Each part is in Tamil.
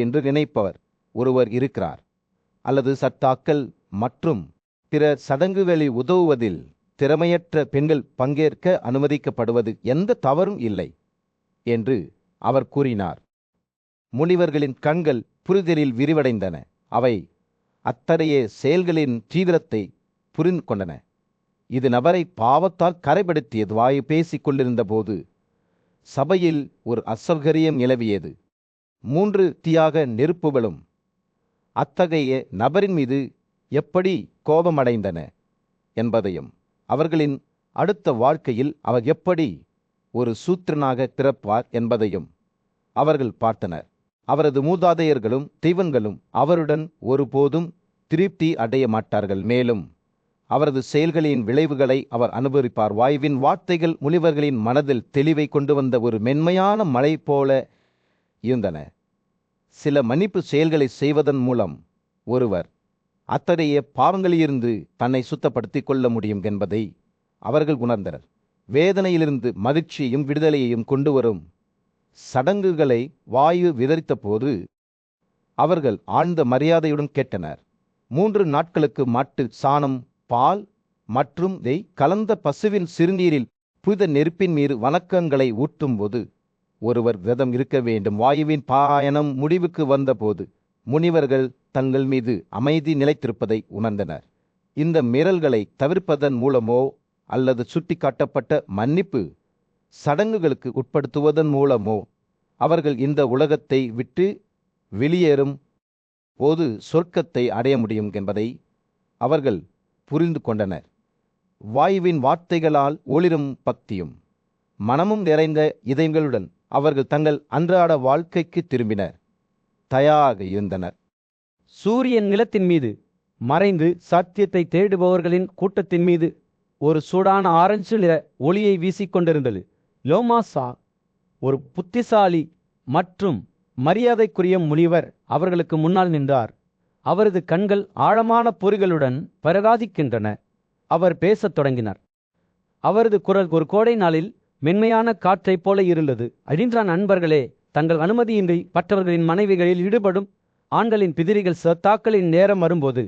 என்று நினைப்பவர் ஒருவர் இருக்கிறார். அல்லது சட்டாக்கள் மற்றும் பிற சடங்குகளில் உதவுவதில் திறமையற்ற பெண்கள் பங்கேற்க அனுமதிக்கப்படுவது எந்த தவறும் இல்லை என்று அவர் கூறினார். முனிவர்களின் கண்கள் புரிதலில் விரிவடைந்தன. அவை அத்தகைய செயல்களின் தீவிரத்தை புரிந்து கொண்டன. இது நபரை பாவத்தால் கரைப்படுத்தியது. வாயு பேசிக் கொண்டிருந்த போது சபையில் ஒரு அசௌகரியம் நிலவியது. 3 தியாக நெருப்புகளும் அத்தகைய நபரின் மீது எப்படி கோபமடைந்தன என்பதையும் அவர்களின் அடுத்த வாழ்க்கையில் அவர் எப்படி ஒரு சூத்திரனாக பிறப்பார் என்பதையும் அவர்கள் பார்த்தனர். அவரது மூதாதையர்களும் தெய்வங்களும் அவருடன் ஒருபோதும் திருப்தி அடைய மாட்டார்கள். மேலும் அவரது செயல்களின் விளைவுகளை அவர் அனுபவிப்பார். வாயுவின் வார்த்தைகள் முனிவர்களின் மனதில் தெளிவை கொண்டு வந்த ஒரு மென்மையான மழை போல இருந்தன. சில மன்னிப்பு செயல்களை செய்வதன் மூலம் ஒருவர் அத்தகைய பாவங்களிலிருந்து தன்னை சுத்தப்படுத்திக் கொள்ள முடியும் என்பதை அவர்கள் உணர்ந்தனர். வேதனையிலிருந்து மகிழ்ச்சியையும் விடுதலையையும் கொண்டு வரும் சடங்குகளை வாயு விவரித்த போது அவர்கள் ஆழ்ந்த மரியாதையுடன் கேட்டனர். 3 நாட்களுக்கு மாட்டு சாணம், பால் மற்றும் கலந்த பசுவின் சிறுநீரில் புனித நெருப்பின் மீது வணக்கங்களை ஊட்டும் போது ஒருவர் விரதம் இருக்க வேண்டும். வாயுவின் பயணம் முடிவுக்கு வந்தபோது முனிவர்கள் தங்கள் மீது அமைதி நிலைத்திருப்பதை உணர்ந்தனர். இந்த மீறல்களை தவிர்ப்பதன் மூலமோ அல்லது சுட்டிக்காட்டப்பட்ட மன்னிப்பு சடங்குகளுக்கு உட்படுத்துவதன் மூலமோ அவர்கள் இந்த உலகத்தை விட்டு வெளியேறும் போது சொர்க்கத்தை அடைய முடியும் என்பதை அவர்கள் புரிந்து கொண்டனர். வாயுவின் வார்த்தைகளால் ஒளிரும் பக்தியும் மனமும் நிறைந்த இதயங்களுடன் அவர்கள் தங்கள் அன்றாட வாழ்க்கைக்கு திரும்பினர், தயாராக இருந்தனர். சூரியன் நிலத்தின் மீது மறைந்து சத்தியத்தை தேடுபவர்களின் கூட்டத்தின் மீது ஒரு சூடான ஆரஞ்சு நிற ஒளியை வீசிக்கொண்டிருந்தது. லோமாசா ஒரு புத்திசாலி மற்றும் மரியாதைக்குரிய முனிவர் அவர்களுக்கு முன்னால் நின்றார். அவரது கண்கள் ஆழமான பொறிகளுடன் பிரகாசிக்கின்றன. அவர் பேசத் தொடங்கினார். அவரது குரல் ஒரு கோடை நாளில் மென்மையான காற்றைப் போல இருந்தது. அழின்ற நண்பர்களே, தங்கள் அனுமதியின்றி மற்றவர்களின் மனைவிகளில் ஈடுபடும் ஆண்களின் பிதிரிகள் சத்தாக்களின் நேரம் வரும்போது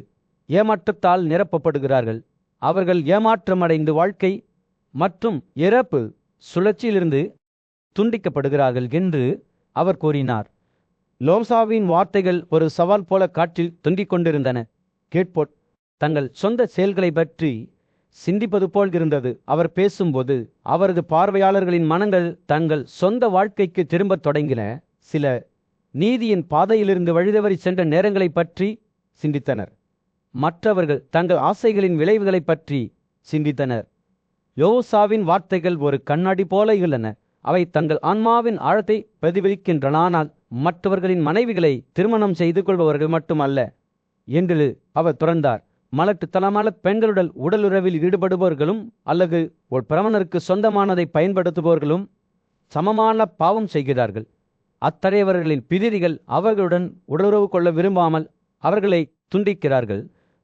ஏமாற்றத்தால் நிரப்பப்படுகிறார்கள். அவர்கள் ஏமாற்றமடைந்து வாழ்க்கை மற்றும் இறப்பு சுழற்சியிலிருந்து துண்டிக்கப்படுகிறார்கள் என்று அவர் கூறினார். லோம்சாவின் வார்த்தைகள் ஒரு சவால் போல காற்றில் தொங்கிக் கொண்டிருந்தன. கேட்போட் தங்கள் சொந்த செயல்களை பற்றி சிந்திப்பது போல் இருந்தது. அவர் பேசும்போது அவரது பார்வையாளர்களின் மனங்கள் தங்கள் சொந்த வாழ்க்கைக்கு திரும்பத் தொடங்கின. சில நீதியின் பாதையிலிருந்து வழிதவறி சென்ற நேரங்களை பற்றி சிந்தித்தனர். மற்றவர்கள் தங்கள் ஆசைகளின் விளைவுகளை பற்றி சிந்தித்தனர். யோசாவின் வார்த்தைகள் ஒரு கண்ணாடி போல உள்ளன. அவை தங்கள் ஆன்மாவின் ஆழத்தை பிரதிபலிக்கின்றன. ஆனால் மற்றவர்களின் மனைவிகளை திருமணம் செய்து கொள்பவர்கள் மட்டுமல்ல என்று அவர் தொடர்ந்தார். மலட்டுத்தனமான பெண்களுடன் உடலுறவில் ஈடுபடுபவர்களும் அல்லது ஒரு பிரமணருக்கு சொந்தமானதை பயன்படுத்துபவர்களும் சமமான பாவம் செய்கிறார்கள். அத்தகையவர்களின் பிதிரிகள் அவர்களுடன் உடலுறவு கொள்ள விரும்பாமல் அவர்களை துண்டிக்கிறார்கள்.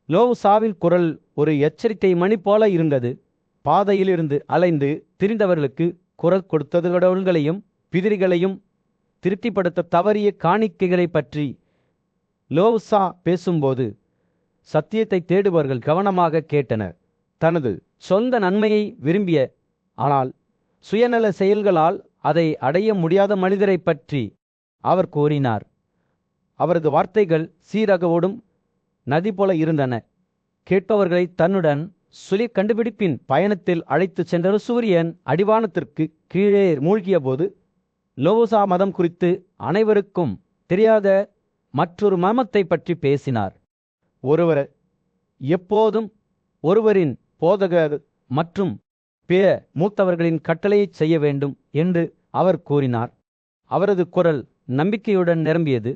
லோசாவின் குரல் ஒரு எச்சரிக்கை மணி போல இருந்தது. பாதையிலிருந்து அலைந்து திரிந்தவர்களுக்கு குரல் கொடுத்தவர்களையும் பிதிரிகளையும் திருப்திப்படுத்த தவறிய காணிக்கைகளை பற்றி லோசா பேசும்போது சத்தியத்தை தேடுபவர்கள் கவனமாக கேட்டனர். தனது சொந்த நன்மையை விரும்பிய ஆனால் சுயநல செயல்களால் அதை அடைய முடியாத மனிதரை பற்றி அவர் கூறினார். அவரது வார்த்தைகள் சீரகவோடும் நதி போல இருந்தன. கேட்பவர்களை தன்னுடன் சுய கண்டுபிடிப்பின் பயணத்தில் அழைத்து சென்ற சூரியன் அடிவானத்திற்கு கீழே மூழ்கிய போது லோசா மதம் குறித்து அனைவருக்கும் தெரியாத மற்றொரு மர்மத்தை பற்றி பேசினார். ஒருவர் எப்போதும் ஒருவரின் போதகர் மற்றும் பிற மூத்தவர்களின் கட்டளையை செய்ய வேண்டும் என்று அவர் கூறினார். அவரது குரல் நம்பிக்கையுடன் நிரம்பியது.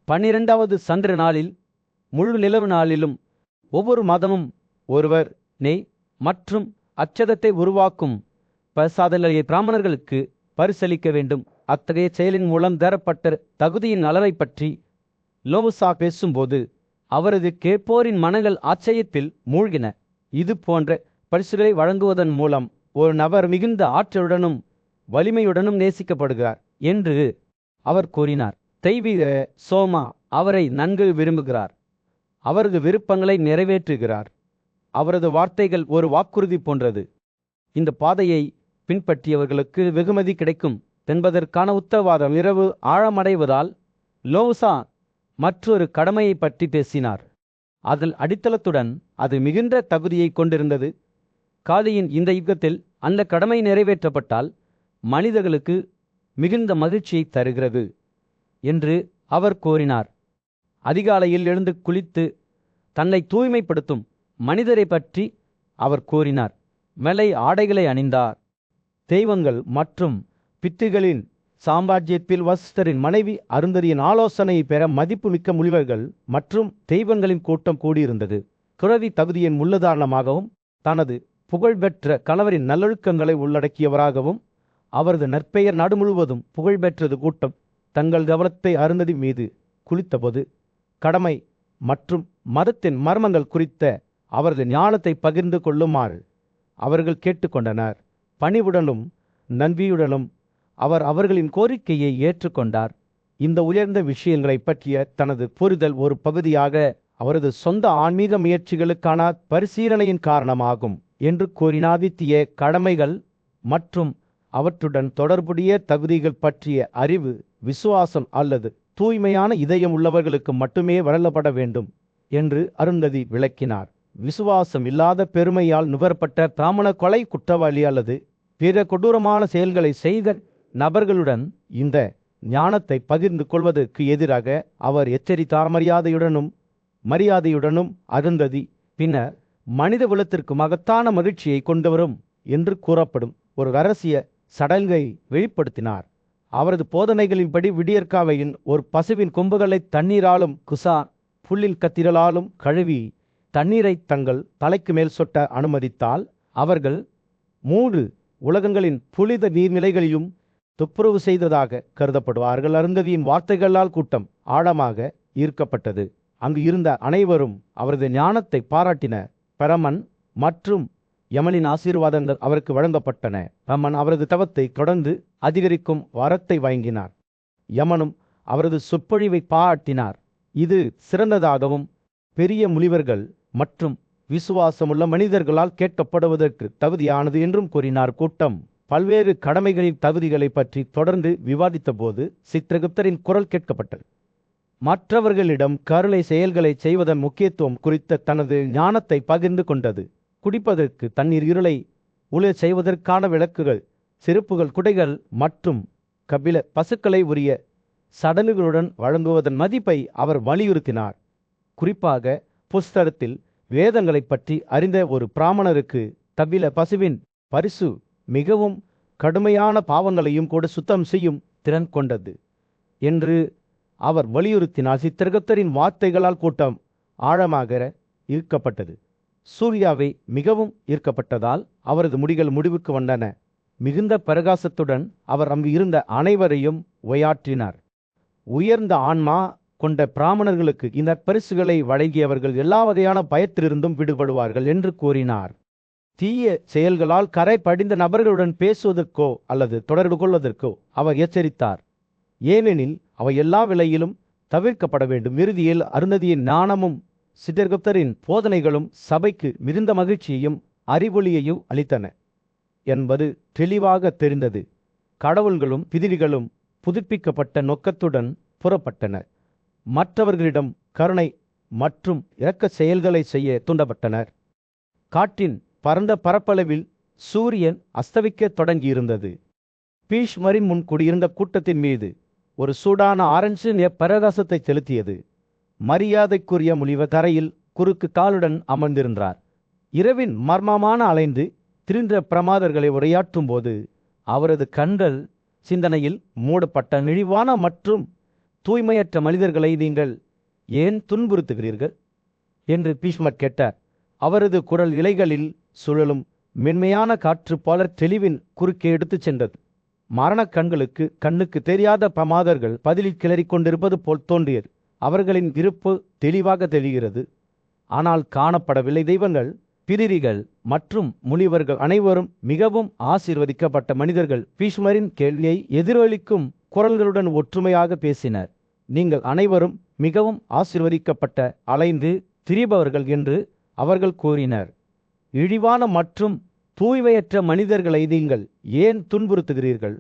12வது சந்திர நாளில் முழு நிலவு நாளிலும் ஒவ்வொரு மாதமும் ஒருவர் நெய் மற்றும் அச்சதத்தை உருவாக்கும் பிரசாதங்களை பிராமணர்களுக்கு பரிசளிக்க வேண்டும். அத்தகைய செயலின் மூலம் தரப்பட்ட தகுதியின் அளவை பற்றி லோசா பேசும்போது அவரது கேட்போரின் மனங்கள் ஆச்சரியத்தில் மூழ்கின. இது போன்ற பரிசுகளை வழங்குவதன் மூலம் ஒரு நபர் மிகுந்த ஆற்றலுடனும் வலிமையுடனும் நேசிக்கப்படுகிறார் என்று அவர் கூறினார். தெய்வீக சோமா அவரை நன்கு விரும்புகிறார். அவரது விருப்பங்களை நிறைவேற்றுகிறார். அவரது வார்த்தைகள் ஒரு வாக்குறுதி போன்றது. இந்த பாதையை பின்பற்றியவர்களுக்கு வெகுமதி கிடைக்கும் என்பதற்கான உத்தரவாதம். இரவு ஆழமடைவதால் லோசா மற்றொரு கடமையை பற்றி பேசினார். அதில் அடித்தளத்துடன் அது மிகுந்த தகுதியை கொண்டிருந்தது. காதியின் இந்த யுகத்தில் அந்த கடமை நிறைவேற்றப்பட்டால் மனிதர்களுக்கு மிகுந்த மகிழ்ச்சியை தருகிறது என்று அவர் கூறினார். அதிகாலையில் எழுந்து குளித்து தன்னை தூய்மைப்படுத்தும் மனிதரை பற்றி அவர் கூறினார். வெள்ளை ஆடைகளை அணிந்தார். தெய்வங்கள் மற்றும் பித்துகளின் சாம்ராஜ்யத்தில் வசிஷ்டரின் மனைவி அருந்ததியின் ஆலோசனையை பெற மதிப்புமிக்க முனிவர்கள் மற்றும் தெய்வங்களின் கூட்டம் கூடியிருந்தது. துறவி தகுதியின் முள்ளுதாரணமாகவும் தனது புகழ்பெற்ற கணவரின் நல்லொழுக்கங்களை உள்ளடக்கியவராகவும் அவரது நற்பெயர் நாடு முழுவதும் புகழ்பெற்றது. கூட்டம் தங்கள் கவனத்தை அருந்ததி மீது குளித்தபோது கடமை மற்றும் மதத்தின் மர்மங்கள் குறித்த அவரது ஞானத்தை பகிர்ந்து கொள்ளுமாறு அவர்கள் கேட்டுக்கொண்டனர். பணிவுடனும் நன்றியுடனும் அவர் அவர்களின் கோரிக்கையை ஏற்றுக்கொண்டார். இந்த உயர்ந்த விஷயங்களை பற்றிய தனது புரிதல் ஒரு பகுதியாக அவரது சொந்த ஆன்மீக முயற்சிகளுக்கான பரிசீலனையின் காரணமாகும் என்று கூறினார். வித்திய கடமைகள் மற்றும் அவற்றுடன் தொடர்புடைய தகுதிகள் பற்றிய அறிவு விசுவாசம் அல்லது தூய்மையான இதயம் உள்ளவர்களுக்கு மட்டுமே வழங்கப்பட வேண்டும் என்று அருந்ததி விளக்கினார். விசுவாசம் இல்லாத பெருமையால் நுகரப்பட்ட பிராமண கொலை குற்றவாளி அல்லது பிற கொடூரமான செயல்களை செய்த நபர்களுடன் இந்த ஞானத்தை பகிர்ந்து கொள்வதற்கு எதிராக அவர் எச்சரித்தார். மரியாதையுடனும் அருந்ததி பின்னர் மனித குலத்திற்கு மகத்தான மகிழ்ச்சியை கொண்டுவரும் என்று கூறப்படும் ஒரு இரகசிய சடங்கை வெளிப்படுத்தினார். அவரது போதனைகளின்படி விடியற்காவையின் ஒரு பசுவின் கொம்புகளை தண்ணீராலும் குசா புல்லின் கத்திரலாலும் கழுவி தண்ணீரை தங்கள் தலைக்கு மேல் சொட்ட அனுமதித்தால் அவர்கள் 3 உலகங்களின் புனித நீர்நிலைகளையும் துப்புரவு செய்ததாக கருதப்படுவார்கள். அருந்ததியின் வார்த்தைகளால் கூட்டம் ஆழமாக ஈர்க்கப்பட்டது. அங்கு இருந்த அனைவரும் அவரது ஞானத்தை பாராட்டினர். பரமன் மற்றும் யமனின் ஆசீர்வாதங்கள் அவருக்கு வழங்கப்பட்டன. பரமன் அவரது தவத்தை தொடர்ந்து அதிகரிக்கும் வரத்தை வழங்கினார். யமனும் அவரது சொற்பொழிவை பாராட்டினார். இது சிறந்ததாகவும் பெரிய முனிவர்கள் மற்றும் விசுவாசமுள்ள மனிதர்களால் கேட்கப்படுவதற்கு தகுதியானது என்றும் கூறினார். கூட்டம் பல்வேறு கடமைகளின் தகுதிகளை பற்றி தொடர்ந்து விவாதித்த போது சித்திரகுப்தரின் குரல் கேட்கப்பட்டது. மற்றவர்களிடம் கருணை செயல்களை செய்வதன் முக்கியத்துவம் குறித்த தனது ஞானத்தை பகிர்ந்து கொண்டது. குடிப்பதற்கு தண்ணீர், இருளை ஒளிரச் செய்வதற்கான விளக்குகள், செருப்புகள், குடைகள் மற்றும் கபில பசுக்களை உரிய சடங்குகளுடன் வழங்குவதன் மதிப்பை அவர் வலியுறுத்தினார். குறிப்பாக புஸ்தகத்தில் வேதங்களை பற்றி அறிந்த ஒரு பிராமணருக்கு கபில பசுவின் பரிசு மிகவும் கடுமையான பாவங்களையும் கூட சுத்தம் செய்யும் திறன் கொண்டது என்று அவர் வலியுறுத்தினார். சித்திரகுப்தரின் வார்த்தைகளால் கூட்டம் ஆழமாக ஈர்க்கப்பட்டது. சூர்யாவை மிகவும் ஈர்க்கப்பட்டதால் அவரது முடிகள் முடிவுக்கு வந்தன. மிகுந்த பிரகாசத்துடன் அவர் அங்கு இருந்த அனைவரையும் உரையாற்றினார். உயர்ந்த ஆன்மா கொண்ட பிராமணர்களுக்கு இந்த பரிசுகளை வழங்கியவர்கள் எல்லா வகையான பயத்திலிருந்தும் விடுபடுவார்கள் என்று கூறினார். தீய செயல்களால் கரை படிந்த நபர்களுடன் பேசுவதற்கோ அல்லது தொடர்பு கொள்வதற்கோ அவர் எச்சரித்தார். ஏனெனில் அவை எல்லா விலையிலும் தவிர்க்கப்பட வேண்டும். இறுதியில் அருந்ததியின் ஞானமும் சித்திரகுப்தரின் போதனைகளும் சபைக்கு மிகுந்த மகிழ்ச்சியையும் அறிவொளியையும் அளித்தன என்பது தெளிவாக தெரிந்தது. கடவுள்களும் பிதிரிகளும் புதுப்பிக்கப்பட்ட நோக்கத்துடன் புறப்பட்டனர். மற்றவர்களிடம் கருணை மற்றும் இரக்க செயல்களை செய்ய தூண்டப்பட்டனர். காட்டின் பரந்த பரப்பளவில் சூரியன் அஸ்தமிக்க தொடங்கியிருந்தது. பீஷ்மரின் முன் கூடியிருந்த கூட்டத்தின் மீது ஒரு சூடான ஆரஞ்சு நிற பிரகாசத்தை செலுத்தியது. மரியாதைக்குரிய முனிவர் தரையில் குறுக்கு காலுடன் அமர்ந்திருந்தார். இரவின் மர்மமான அலைந்து திரிந்த பிரமாதர்களை உரையாற்றும் போது அவரது கண்கள் சிந்தனையில் மூடப்பட்ட. இழிவான மற்றும் தூய்மையற்ற மனிதர்களை நீங்கள் ஏன் துன்புறுத்துகிறீர்கள் என்று பீஷ்மர் கேட்டார். அவரது குரல் இலைகளில் சுழலும் மென்மையான காற்று போல தெளிவின் குறுக்கே எடுத்துச் சென்றது. மரண கண்ணுக்கு தெரியாத பிரமாதர்கள் பதிலில் கிளறிக் கொண்டிருப்பது போல் தோன்றியது. அவர்களின் இருப்பு தெளிவாக தெரிகிறது, ஆனால் காணப்படவில்லை. தெய்வங்கள், பிரிரிகள் மற்றும் முனிவர்கள் அனைவரும் மிகவும் ஆசீர்வதிக்கப்பட்ட மனிதர்கள் பீஷ்மரின் கேள்வியை எதிரொலிக்கும் குரல்களுடன் ஒற்றுமையாக பேசினர். நீங்கள் அனைவரும் மிகவும் ஆசீர்வதிக்கப்பட்ட அலைந்து திரிபவர்கள் என்று அவர்கள் கூறினர். இழிவான மற்றும் தூய்மையற்ற மனிதர்களை நீங்கள் ஏன் துன்புறுத்துகிறீர்கள்?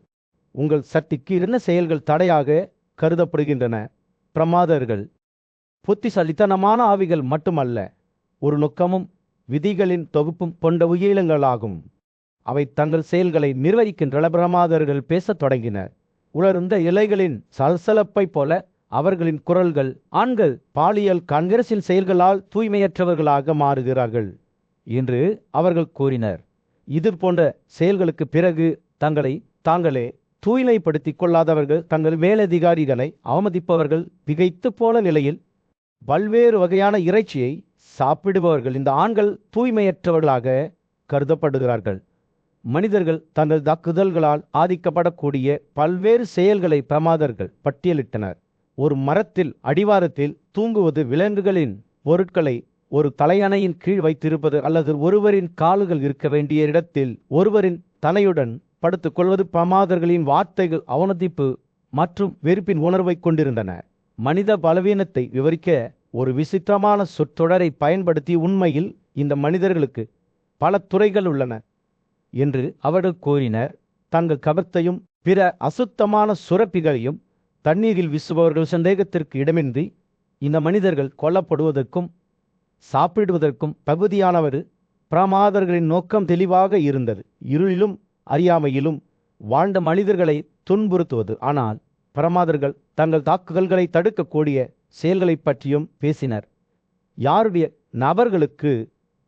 உங்கள் சக்திக்கு என்ன செயல்கள் தடையாக கருதப்படுகின்றன? பிரமாதர்கள் புத்திசாலித்தனமான ஆவிகள் மட்டுமல்ல, ஒரு நோக்கமும் விதிகளின் தொகுப்பும் கொண்ட உயிரினங்களாகும். அவை தங்கள் செயல்களை நிர்வகிக்கின்ற பிரமாதர்கள் பேசத் தொடங்கினர். உலர்ந்த இலைகளின் சலசலப்பை போல அவர்களின் குரல்கள். ஆண்கள் பாலியல் காங்கிரசின் செயல்களால் தூய்மையற்றவர்களாக மாறுகிறார்கள் என்று அவர்கள் கூறினர். இது போன்ற செயல்களுக்கு பிறகு தங்களை தாங்களே தூய்மைப்படுத்திக் கொள்ளாதவர்கள், தங்கள் மேலதிகாரிகளை அவமதிப்பவர்கள், திகைத்து போன நிலையில் பல்வேறு வகையான இறைச்சியை சாப்பிடுபவர்கள், இந்த ஆண்கள் தூய்மையற்றவர்களாக கருதப்படுகிறார்கள். மனிதர்கள் தங்கள் தாக்குதல்களால் ஆதிக்கப்படக்கூடிய பல்வேறு செயல்களை பிரமாதர்கள் பட்டியலிட்டனர். ஒரு மரத்தில் அடிவாரத்தில் தூங்குவது, விலங்குகளின் பொருட்களை ஒரு தலையணையின் கீழ் வைத்திருப்பது, அல்லது ஒருவரின் கால்கள் இருக்க வேண்டிய இடத்தில் ஒருவரின் தலையுடன் படுத்துக் கொள்வது. பிரமாதர்களின் வார்த்தைகள் அவமதிப்பு மற்றும் வெறுப்பின் உணர்வை கொண்டிருந்தன. மனித பலவீனத்தை விவரிக்க ஒரு விசித்திரமான சொற்றொடரை பயன்படுத்தி, உண்மையில் இந்த மனிதர்களுக்கு பல துறைகள் உள்ளன என்று அவர்கள் கூறினர். தங்கள் கபத்தையும் பிற அசுத்தமான சுரப்பிகளையும் தண்ணீரில் வீசுபவர்கள் சந்தேகத்திற்கு இடமின்றி இந்த மனிதர்கள் கொல்லப்படுவதற்கும் சாப்பிடுவதற்கும் தகுதியானவர். பிரமாதர்களின் நோக்கம் தெளிவாக இருந்தது: இருளிலும் அறியாமையிலும் வாழ்ந்த மனிதர்களை துன்புறுத்துவது. ஆனால் பிரமாதர்கள் தங்கள் தாக்குதல்களை தடுக்கக்கூடிய செயல்களை பற்றியும் பேசினர். யாருடைய நபர்களுக்கு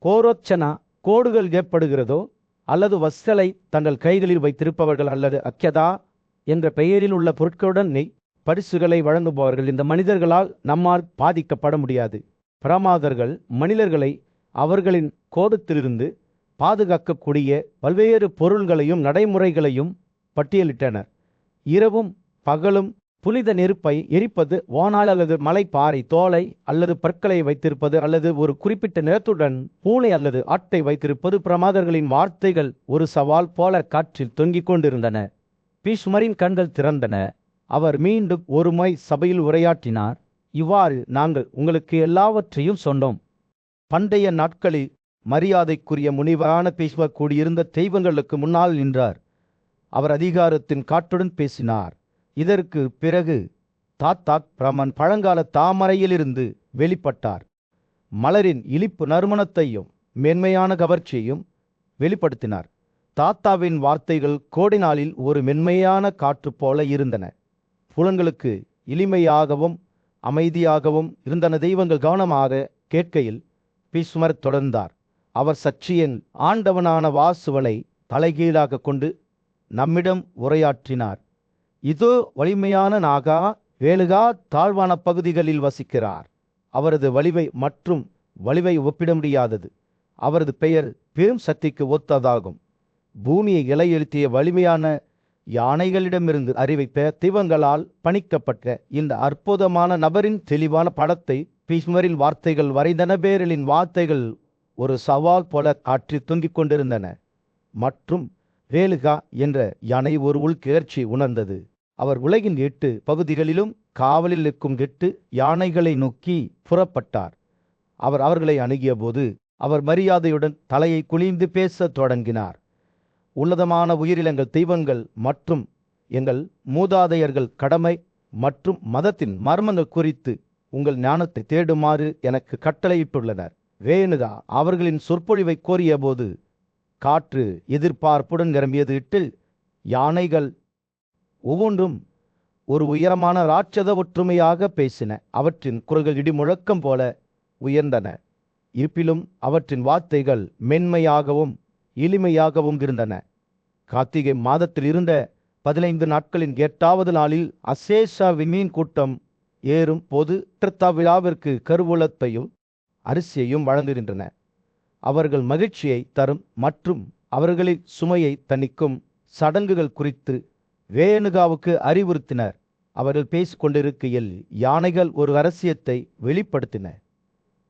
கோரோச்சனா கோடுகள் ஏற்படுகிறதோ, அல்லது வஸ்களை தங்கள் கைகளில் வைத்திருப்பவர்கள், அல்லது அக்யதா என்ற பெயரில் உள்ள பொருட்களுடன் பரிசுகளை வழங்குபவர்கள், இந்த மனிதர்களால் நம்மால் பாதிக்கப்பட முடியாது. பிரமாதர்கள் மனிதர்களை அவர்களின் கோபத்திலிருந்து பாதுகாக்கக்கூடிய பல்வேறு பொருள்களையும் நடைமுறைகளையும் பட்டியலிட்டனர். இரவும் பகலும் புனித நெருப்பை எரிப்பது, வானால் அல்லது மலை பாறை தோலை அல்லது பற்களை வைத்திருப்பது, அல்லது ஒரு குறிப்பிட்ட நிறத்துடன் பூனை அல்லது ஆட்டை வைத்திருப்பது. பிரமாதர்களின் வார்த்தைகள் ஒரு சவால் போல காற்றில் தொங்கிக் கொண்டிருந்தன. பீஷ்மரின் கண்கள் திறந்தன. அவர் மீண்டும் ஒருமை சபையில் உரையாற்றினார். இவ்வாறு நாங்கள் உங்களுக்கு எல்லாவற்றையும் சொன்னோம். பண்டைய நாட்களில் மரியாதைக்குரிய முனிவரான பீஷ்மர் கூடியிருந்த தெய்வங்களுக்கு முன்னால் நின்றார். அவர் அதிகாரத்தின் காற்றுடன் பேசினார். இதற்கு பிறகு தாத்தாக் பிரமன் பழங்கால தாமரையிலிருந்து வெளிப்பட்டார். மலரின் இனிப்பு நறுமணத்தையும் மென்மையான கவர்ச்சியையும் வெளிப்படுத்தினார். தாத்தாவின் வார்த்தைகள் கோடை நாளில் ஒரு மென்மையான காற்று போல இருந்தன. புலன்களுக்கு எளிமையாகவும் அமைதியாகவும் இருந்தன. தெய்வங்கள் கவனமாக கேட்கையில் பீஷ்மர் தொடர்ந்தார். அவர் சச்சியின் ஆண்டவனான வாசுவனை தலைகீழாக கொண்டு நம்மிடம் உரையாற்றினார். இதோ வலிமையான நாகா வேலுகா தாழ்வான பகுதிகளில் வசிக்கிறார். அவரது வலிவை மற்றும் வலிவை ஒப்பிட முடியாதது. அவரது பெயர் பெரும் சக்திக்கு ஒத்ததாகும். பூமியை இலையெழுத்திய வலிமையான யானைகளிடமிருந்து அறிவித்த தெய்வங்களால் பணிக்கப்பட்ட இந்த அற்புதமான நபரின் தெளிவான படத்தை பீஷ்மரின் வார்த்தைகள் வரைந்தன. பேரலின் வார்த்தைகள் ஒரு சவால் போல காற்றில் தொங்கிக் கொண்டிருந்தன. மற்றும் வேலுகா என்ற யானை ஒரு உள்கிளர்ச்சி உணர்ந்தது. அவர் உலகின் 8 பகுதிகளிலும் காவலில் நிற்கும் 8 யானைகளை நோக்கி புறப்பட்டார். அவர் அவர்களை அணுகிய போது அவர் மரியாதையுடன் தலையை குனிந்து பேசத் தொடங்கினார். உன்னதமான உயிரினங்கள், தெய்வங்கள் மற்றும் எங்கள் மூதாதையர்கள் கடமை மற்றும் மதத்தின் மர்மங்கள் குறித்து உங்கள் ஞானத்தை தேடுமாறு எனக்கு கட்டளையிட்டுள்ளனர். வேணுகா அவர்களின் சொற்பொழிவை கோரிய போது காற்று எதிர்பார்ப்புடன் நிரம்பியது. 8 யானைகள் ஒவ்வொன்றும் ஒரு உயரமான ராட்சத ஒற்றுமையாக பேசின. அவற்றின் குரல்கள் இடி முழக்கம் போல உயர்ந்தன. இருப்பிலும் அவற்றின் வார்த்தைகள் மென்மையாகவும் எளிமையாகவும் இருந்தன. கார்த்திகை மாதத்தில் இருந்த 15 நாட்களின் 8வது நாளில் அசேஷ விண்மீன் கூட்டம் ஏறும் போது திருத்தா விழாவிற்கு கருவூலத்தையும் அரிசியையும் வழங்குகின்றன. அவர்கள் மகிழ்ச்சியை தரும் மற்றும் அவர்களின் சுமையை தணிக்கும் சடங்குகள் குறித்து வேணுகாவுக்கு அறிவுறுத்தினர். அவர்கள் பேசிக்கொண்டிருக்கையில் யானைகள் ஒரு ரகசியத்தை வெளிப்படுத்தின.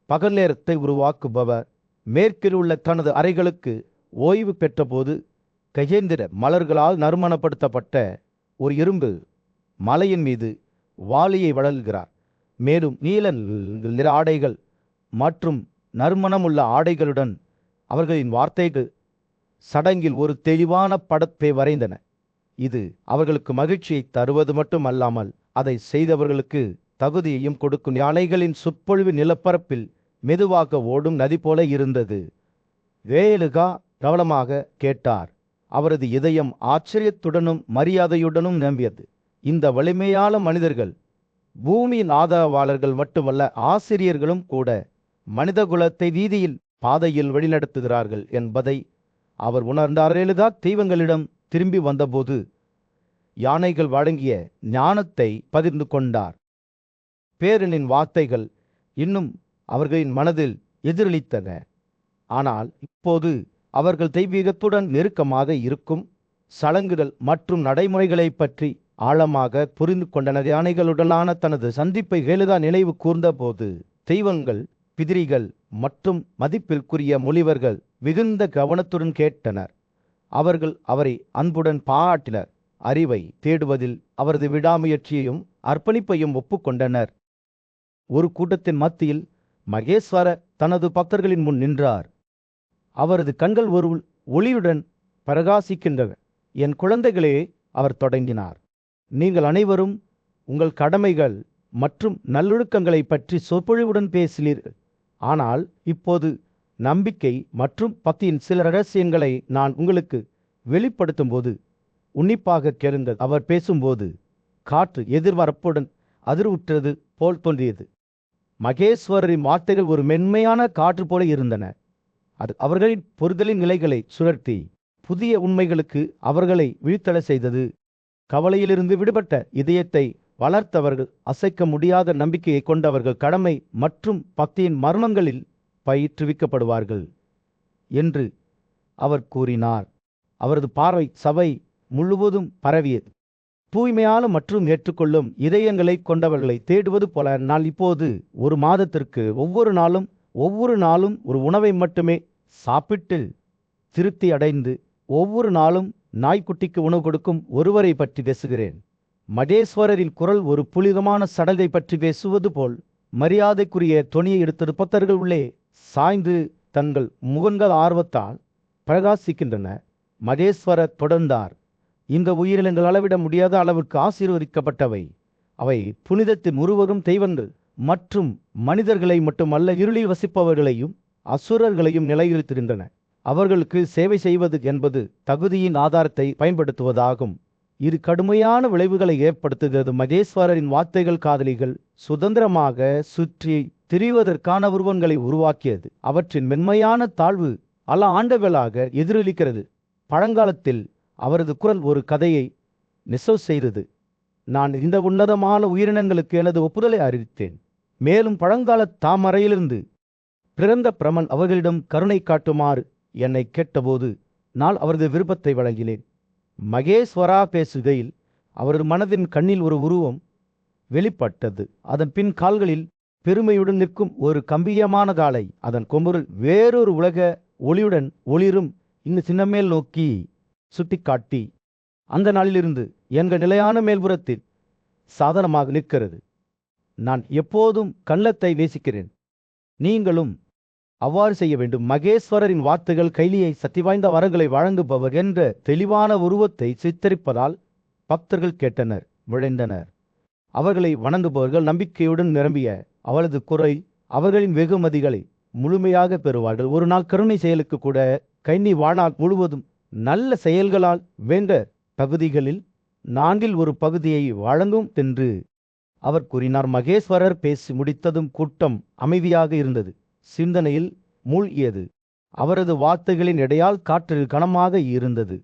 பகல் நேரத்தை உருவாக்குபவர் மேற்கில் உள்ள தனது அறைகளுக்கு ஓய்வு பெற்றபோது கஜேந்திர மலர்களால் நறுமணப்படுத்தப்பட்ட ஒரு இரும்பு மலையின் மீது வாளியை வழங்குகிறார். மேலும் நீல நிற ஆடைகள் மற்றும் நறுமணமுள்ள ஆடைகளுடன் அவர்களின் வார்த்தைகள் சடங்கில் ஒரு தெளிவான படத்தை வரைந்தன. இது அவர்களுக்கு மகிழ்ச்சியை தருவது மட்டுமல்லாமல் அதை செய்தவர்களுக்கு தகுதியையும் கொடுக்கும். யானைகளின் சொற்பொழிவு நிலப்பரப்பில் மெதுவாக ஓடும் நதி போல இருந்தது. வேலுகா கவனமாக கேட்டார். அவரது இதயம் ஆச்சரியத்துடனும் மரியாதையுடனும் நிரம்பியது. இந்த வலிமையான மனிதர்கள் பூமியின் ஆதரவாளர்கள் மட்டுமல்ல, ஆசிரியர்களும் கூட மனிதகுலத்தை வீதியில் பாதையில் வழிநடத்துகிறார்கள் என்பதை அவர் உணர்ந்தார். வேலுகா தெய்வங்களிடம் திரும்பி வந்தபோது யானைகள் வழங்கிய ஞானத்தை பகிர்ந்து கொண்டார். பேரனின் வார்த்தைகள் இன்னும் அவர்களின் மனதில் எதிரொலித்தன. ஆனால் இப்போது அவர்கள் தெய்வீகத்துடன் நெருக்கமாக இருக்கும் சடங்குகள் மற்றும் நடைமுறைகளை பற்றி ஆழமாக புரிந்து கொண்டனர். யானைகளுடனான தனது சந்திப்பை வேலுகா நினைவு கூர்ந்தபோது தெய்வங்கள், பிதிரிகள் மற்றும் மதிப்பிற்குரிய முனிவர்கள் மிகுந்த கவனத்துடன் கேட்டனர். அவர்கள் அவரை அன்புடன் பாராட்டினர். அறிவை தேடுவதில் அவரது விடாமுயற்சியையும் அர்ப்பணிப்பையும் ஒப்புக்கொண்டனர். ஒரு கூட்டத்தின் மத்தியில் மகேஸ்வர தனது பக்தர்களின் முன் நின்றார். அவரது கண்கள் ஒரு ஒளியுடன் பிரகாசிக்கின்றன. என் குழந்தைகளே, அவர் தொடங்கினார், நீங்கள் அனைவரும் உங்கள் கடமைகள் மற்றும் நல்லொழுக்கங்களை பற்றி சொற்பொழிவுடன் பேசினீர்கள். ஆனால் இப்போது நம்பிக்கை மற்றும் பக்தியின் சில ரகசியங்களை நான் உங்களுக்கு வெளிப்படுத்தும் போது உன்னிப்பாக கேளுங்கள். அவர் பேசும்போது காற்று எதிர்பார்ப்புடன் அதிர்வுற்றது போல் தோன்றியது. மகேஸ்வரரின் வார்த்தைகள் ஒரு மென்மையான காற்று போல இருந்தன. அது அவர்களின் பொறுதலின் நிலைகளை சுழற்றி புதிய உண்மைகளுக்கு அவர்களை விழித்தெழ செய்தது. கவலையிலிருந்து விடுபட்ட இதயத்தை வளர்த்தவர்கள், அசைக்க முடியாத நம்பிக்கையை கொண்டவர்கள் கடமை மற்றும் பக்தியின் மர்மங்களில் பயிற்றுவிக்கப்படுவார்கள் என்று அவர் கூறினார். அவரது பார்வை சபை முழுவதும் பரவியது. தூய்மையான மற்றும் ஏற்றுக்கொள்ளும் இதயங்களை கொண்டவர்களை தேடுவது போல நான் இப்போது ஒரு மாதத்திற்கு ஒவ்வொரு நாளும் ஒரு உணவை மட்டுமே சாப்பிட்டு திருப்தி அடைந்து ஒவ்வொரு நாளும் நாய்க்குட்டிக்கு உணவு கொடுக்கும் ஒருவரை பற்றி பேசுகிறேன். மகேஸ்வரரின் குரல் ஒரு புனிதமான சடங்கை பற்றி பேசுவது போல் மரியாதைக்குரிய தொனியை எடுத்த பக்தர்கள் உள்ளே சாய்ந்து தங்கள் முகங்கள் ஆர்வத்தால் பிரகாசிக்கின்றன. மகேஸ்வரர் தொடர்ந்தார், இந்த உயிரினங்கள் அளவிட முடியாத அளவுக்கு ஆசீர்வதிக்கப்பட்டவை. அவை புனிதத்தின் உருவகம் தெய்வங்கள் மற்றும் மனிதர்களை மட்டுமல்ல, இருளில் வசிப்பவர்களையும் அசுரர்களையும் நிலைநிறுத்துகின்றன. அவர்களுக்கு சேவை செய்வது என்பது தகுதியின் ஆதாரத்தை பயன்படுத்துவதாகும். இது கடுமையான விளைவுகளை ஏற்படுத்துகிறது. மகேஸ்வரரின் வார்த்தைகள் காதலிகள் சுதந்திரமாக சுற்றி திரிவதற்கான உருவங்களை உருவாக்கியது. அவற்றின் மென்மையான தாழ்வு பல ஆண்டுகளாக எதிரொலிக்கிறது. பழங்காலத்தில் அவரது குரல் ஒரு கதையை நெசவு செய்தது. நான் இந்த உன்னதமான உயிரினங்களுக்கு எனது ஒப்புதலை அறிவித்தேன். மேலும் பழங்கால தாமரையிலிருந்து பிறந்த பிரமன் அவர்களிடம் கருணை காட்டுமாறு என்னை கேட்டபோது நான் அவரது விருப்பத்தை வழங்கினேன். மகேஸ்வரா பேசுகையில் அவரது மனதின் கண்ணில் ஒரு உருவம் வெளிப்பட்டது. அதன் பின் கால்களில் பெருமையுடன் நிற்கும் ஒரு கம்பீரமான காலை, அதன் கொம்புகள் வேறொரு உலக ஒளியுடன் ஒளிரும் இந்த சின்னமேல் நோக்கி சுட்டிக்காட்டி அந்த நாளிலிருந்து எங்கள் நிலையான மேல்புறத்தில் சாதனமாக நிற்கிறது. நான் எப்போதும் கள்ளத்தை நேசிக்கிறேன், நீங்களும் அவ்வாறு செய்ய வேண்டும். மகேஸ்வரரின் வார்த்தைகள் கைலியை சக்தி வாய்ந்த வரங்களை வழங்குபவர் என்ற தெளிவான உருவத்தை சித்தரிப்பதால் பக்தர்கள் கேட்டனர், விழைந்தனர். அவர்களை வணங்குபவர்கள் நம்பிக்கையுடன் நிரம்பிய அவளது குறை அவர்களின் வெகுமதிகளை முழுமையாக பெறுவார்கள். ஒரு நாள் கருணை செயலுக்கு கூட கைனி வாழ்நாள் முழுவதும் நல்ல செயல்களால் வேண்ட பகுதிகளில் 4 பகுதியை வழங்கும் என்று அவர் கூறினார். மகேஸ்வரர் பேசி முடித்ததும் கூட்டம் அமைதியாக இருந்தது, சிந்தனையில் மூழ்கியது. அவரது வார்த்தைகளின் இடையால் காற்று கனமாக இருந்தது.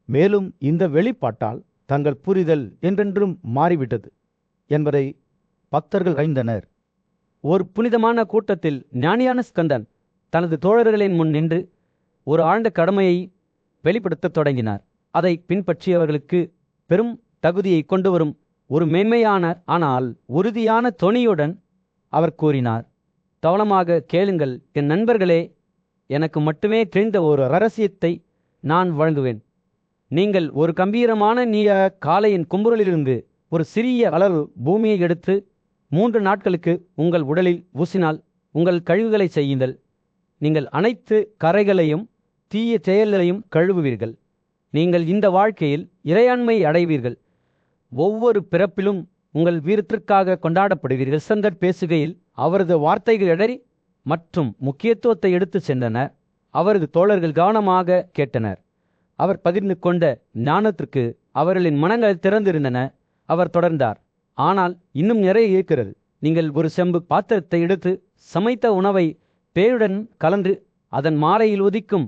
மேலும் இந்த வெளிப்பாட்டால் தங்கள் புரிதல் என்றென்றும் மாறிவிட்டது என்பதை பக்தர்கள் அறிந்தனர். ஒரு புனிதமான கூட்டத்தில் ஞானியான ஸ்கந்தன் தனது தோழர்களின் முன் நின்று ஒரு ஆழ்ந்த கடமையை வெளிப்படுத்தத் தொடங்கினார். அதை பின்பற்றியவர்களுக்கு பெரும் தகுதியை கொண்டு வரும் ஒரு மென்மையான ஆனால் உறுதியான தொனியுடன் அவர் கூறினார், கவனமாக கேளுங்கள் என் நண்பர்களே, எனக்கு மட்டுமே தெரிந்த ஒரு ரகசியத்தை நான் வழங்குவேன். நீங்கள் ஒரு கம்பீரமான நீய காளையின் கும்புரலிலிருந்து ஒரு சிறிய அளவு பூமியை எடுத்து 3 நாட்களுக்கு உங்கள் உடலில் ஊசினால் உங்கள் கழிவுகளை செய்யுங்கள். நீங்கள் அனைத்து கரைகளையும் தீய செயல்களையும் கழுவுவீர்கள். நீங்கள் இந்த வாழ்க்கையில் இறையாண்மை அடைவீர்கள். ஒவ்வொரு பிறப்பிலும் உங்கள் வீரத்திற்காக கொண்டாடப்படுவீர்கள். சந்தர் பேசுகையில் அவரது வார்த்தைகள் இடறி மற்றும் முக்கியத்துவத்தை எடுத்து சென்றன. அவரது தோழர்கள் கவனமாக கேட்டனர். அவர் பகிர்ந்து கொண்ட ஞானத்திற்கு அவர்களின் மனங்கள் திறந்திருந்தன. அவர் தொடர்ந்தார், ஆனால் இன்னும் நிறைய இருக்கிறது. நீங்கள் ஒரு செம்பு பாத்திரத்தை எடுத்து சமைத்த உணவை பேருடன் கலந்து அதன் மாலையில் உதிக்கும்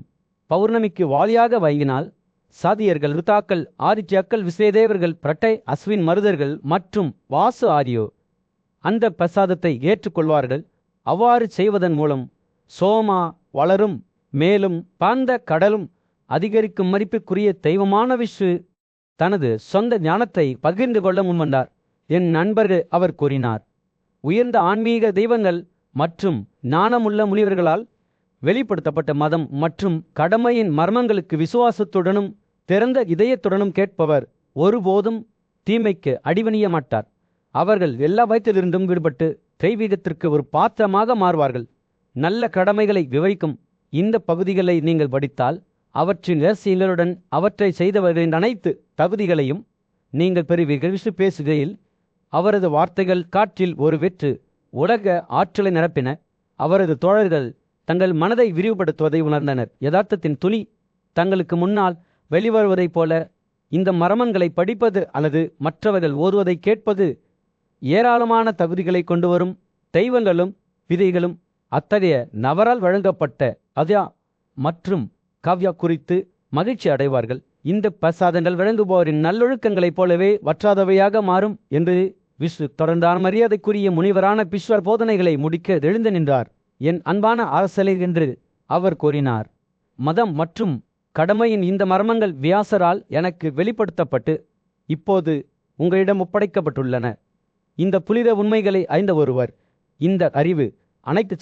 பௌர்ணமிக்கு வாலியாக வாங்கினால் சாதியர்கள், ருத்தாக்கள், ஆதித்யாக்கள், விசேதேவர்கள், பிரட்டை, அஸ்வின் மருதர்கள் மற்றும் வாசு ஆரியோ அந்த பிரசாதத்தை ஏற்றுக்கொள்வார்கள். அவ்வாறு செய்வதன் மூலம் சோமா வளரும், மேலும் பாந்த கடலும் அதிகரிக்கும். மதிப்புக்குரிய தெய்வமான விஷ்ணு தனது சொந்த ஞானத்தை பகிர்ந்து கொள்ள முன்வந்தார். என் நண்பர்கள், அவர் கூறினார், உயர்ந்த ஆன்மீக தெய்வங்கள் மற்றும் ஞானமுள்ள முனிவர்களால் வெளிப்படுத்தப்பட்ட மதம் மற்றும் கடமையின் மர்மங்களுக்கு விசுவாசத்துடனும் திறந்த இதயத்துடனும் கேட்பவர் ஒருபோதும் தீமைக்கு அடிபணிய மாட்டார். அவர்கள் எல்லா பயத்திலிருந்தும் விடுபட்டு தெய்வீகத்திற்கு ஒரு பாத்திரமாக மாறுவார்கள். நல்ல கடமைகளை விவரிக்கும் இந்த பகுதிகளை நீங்கள் படித்தால் அவற்றின் ரகசியங்களுடன் அவற்றை செய்தவர்களின் அனைத்து தகுதிகளையும் நீங்கள் பெறுவீர்கள். விஷ்ணு பேசுகையில் அவரது வார்த்தைகள் காற்றில் ஒரு வெற்று உலக ஆற்றலை நிரப்பின. அவரது தோழர்கள் தங்கள் மனதை விரிவுபடுத்துவதை உணர்ந்தனர். யதார்த்தத்தின் துளி தங்களுக்கு முன்னால் வெளிவருவதைப் போல இந்த மர்மங்களை படிப்பது அல்லது மற்றவர்கள் ஓதுவதை கேட்பது ஏராளமான தகுதிகளை கொண்டு வரும். தெய்வங்களும் விதைகளும் அத்தகைய நபரால் வழங்கப்பட்ட அதா மற்றும் காவ்யா குறித்து மகிழ்ச்சி அடைவார்கள். இந்த பிரசாதங்கள் வழங்குபவரின் நல்லொழுக்கங்களைப் போலவே வற்றாதவையாக மாறும் என்று விஷ்ணு தொடர்ந்தார். மரியாதைக்குரிய முனிவரான பிஸ்வர் போதனைகளை முடிக்க எழுந்து நின்றார். என் அன்பான அரசலை என்று அவர் கூறினார், மதம் மற்றும் கடமையின் இந்த மர்மங்கள் வியாசரால் எனக்கு வெளிப்படுத்தப்பட்டு இப்போது உங்களிடம் ஒப்படைக்கப்பட்டுள்ளன. இந்த புனித உண்மைகளை அறிந்த ஒருவர் இந்த அறிவு அனைத்து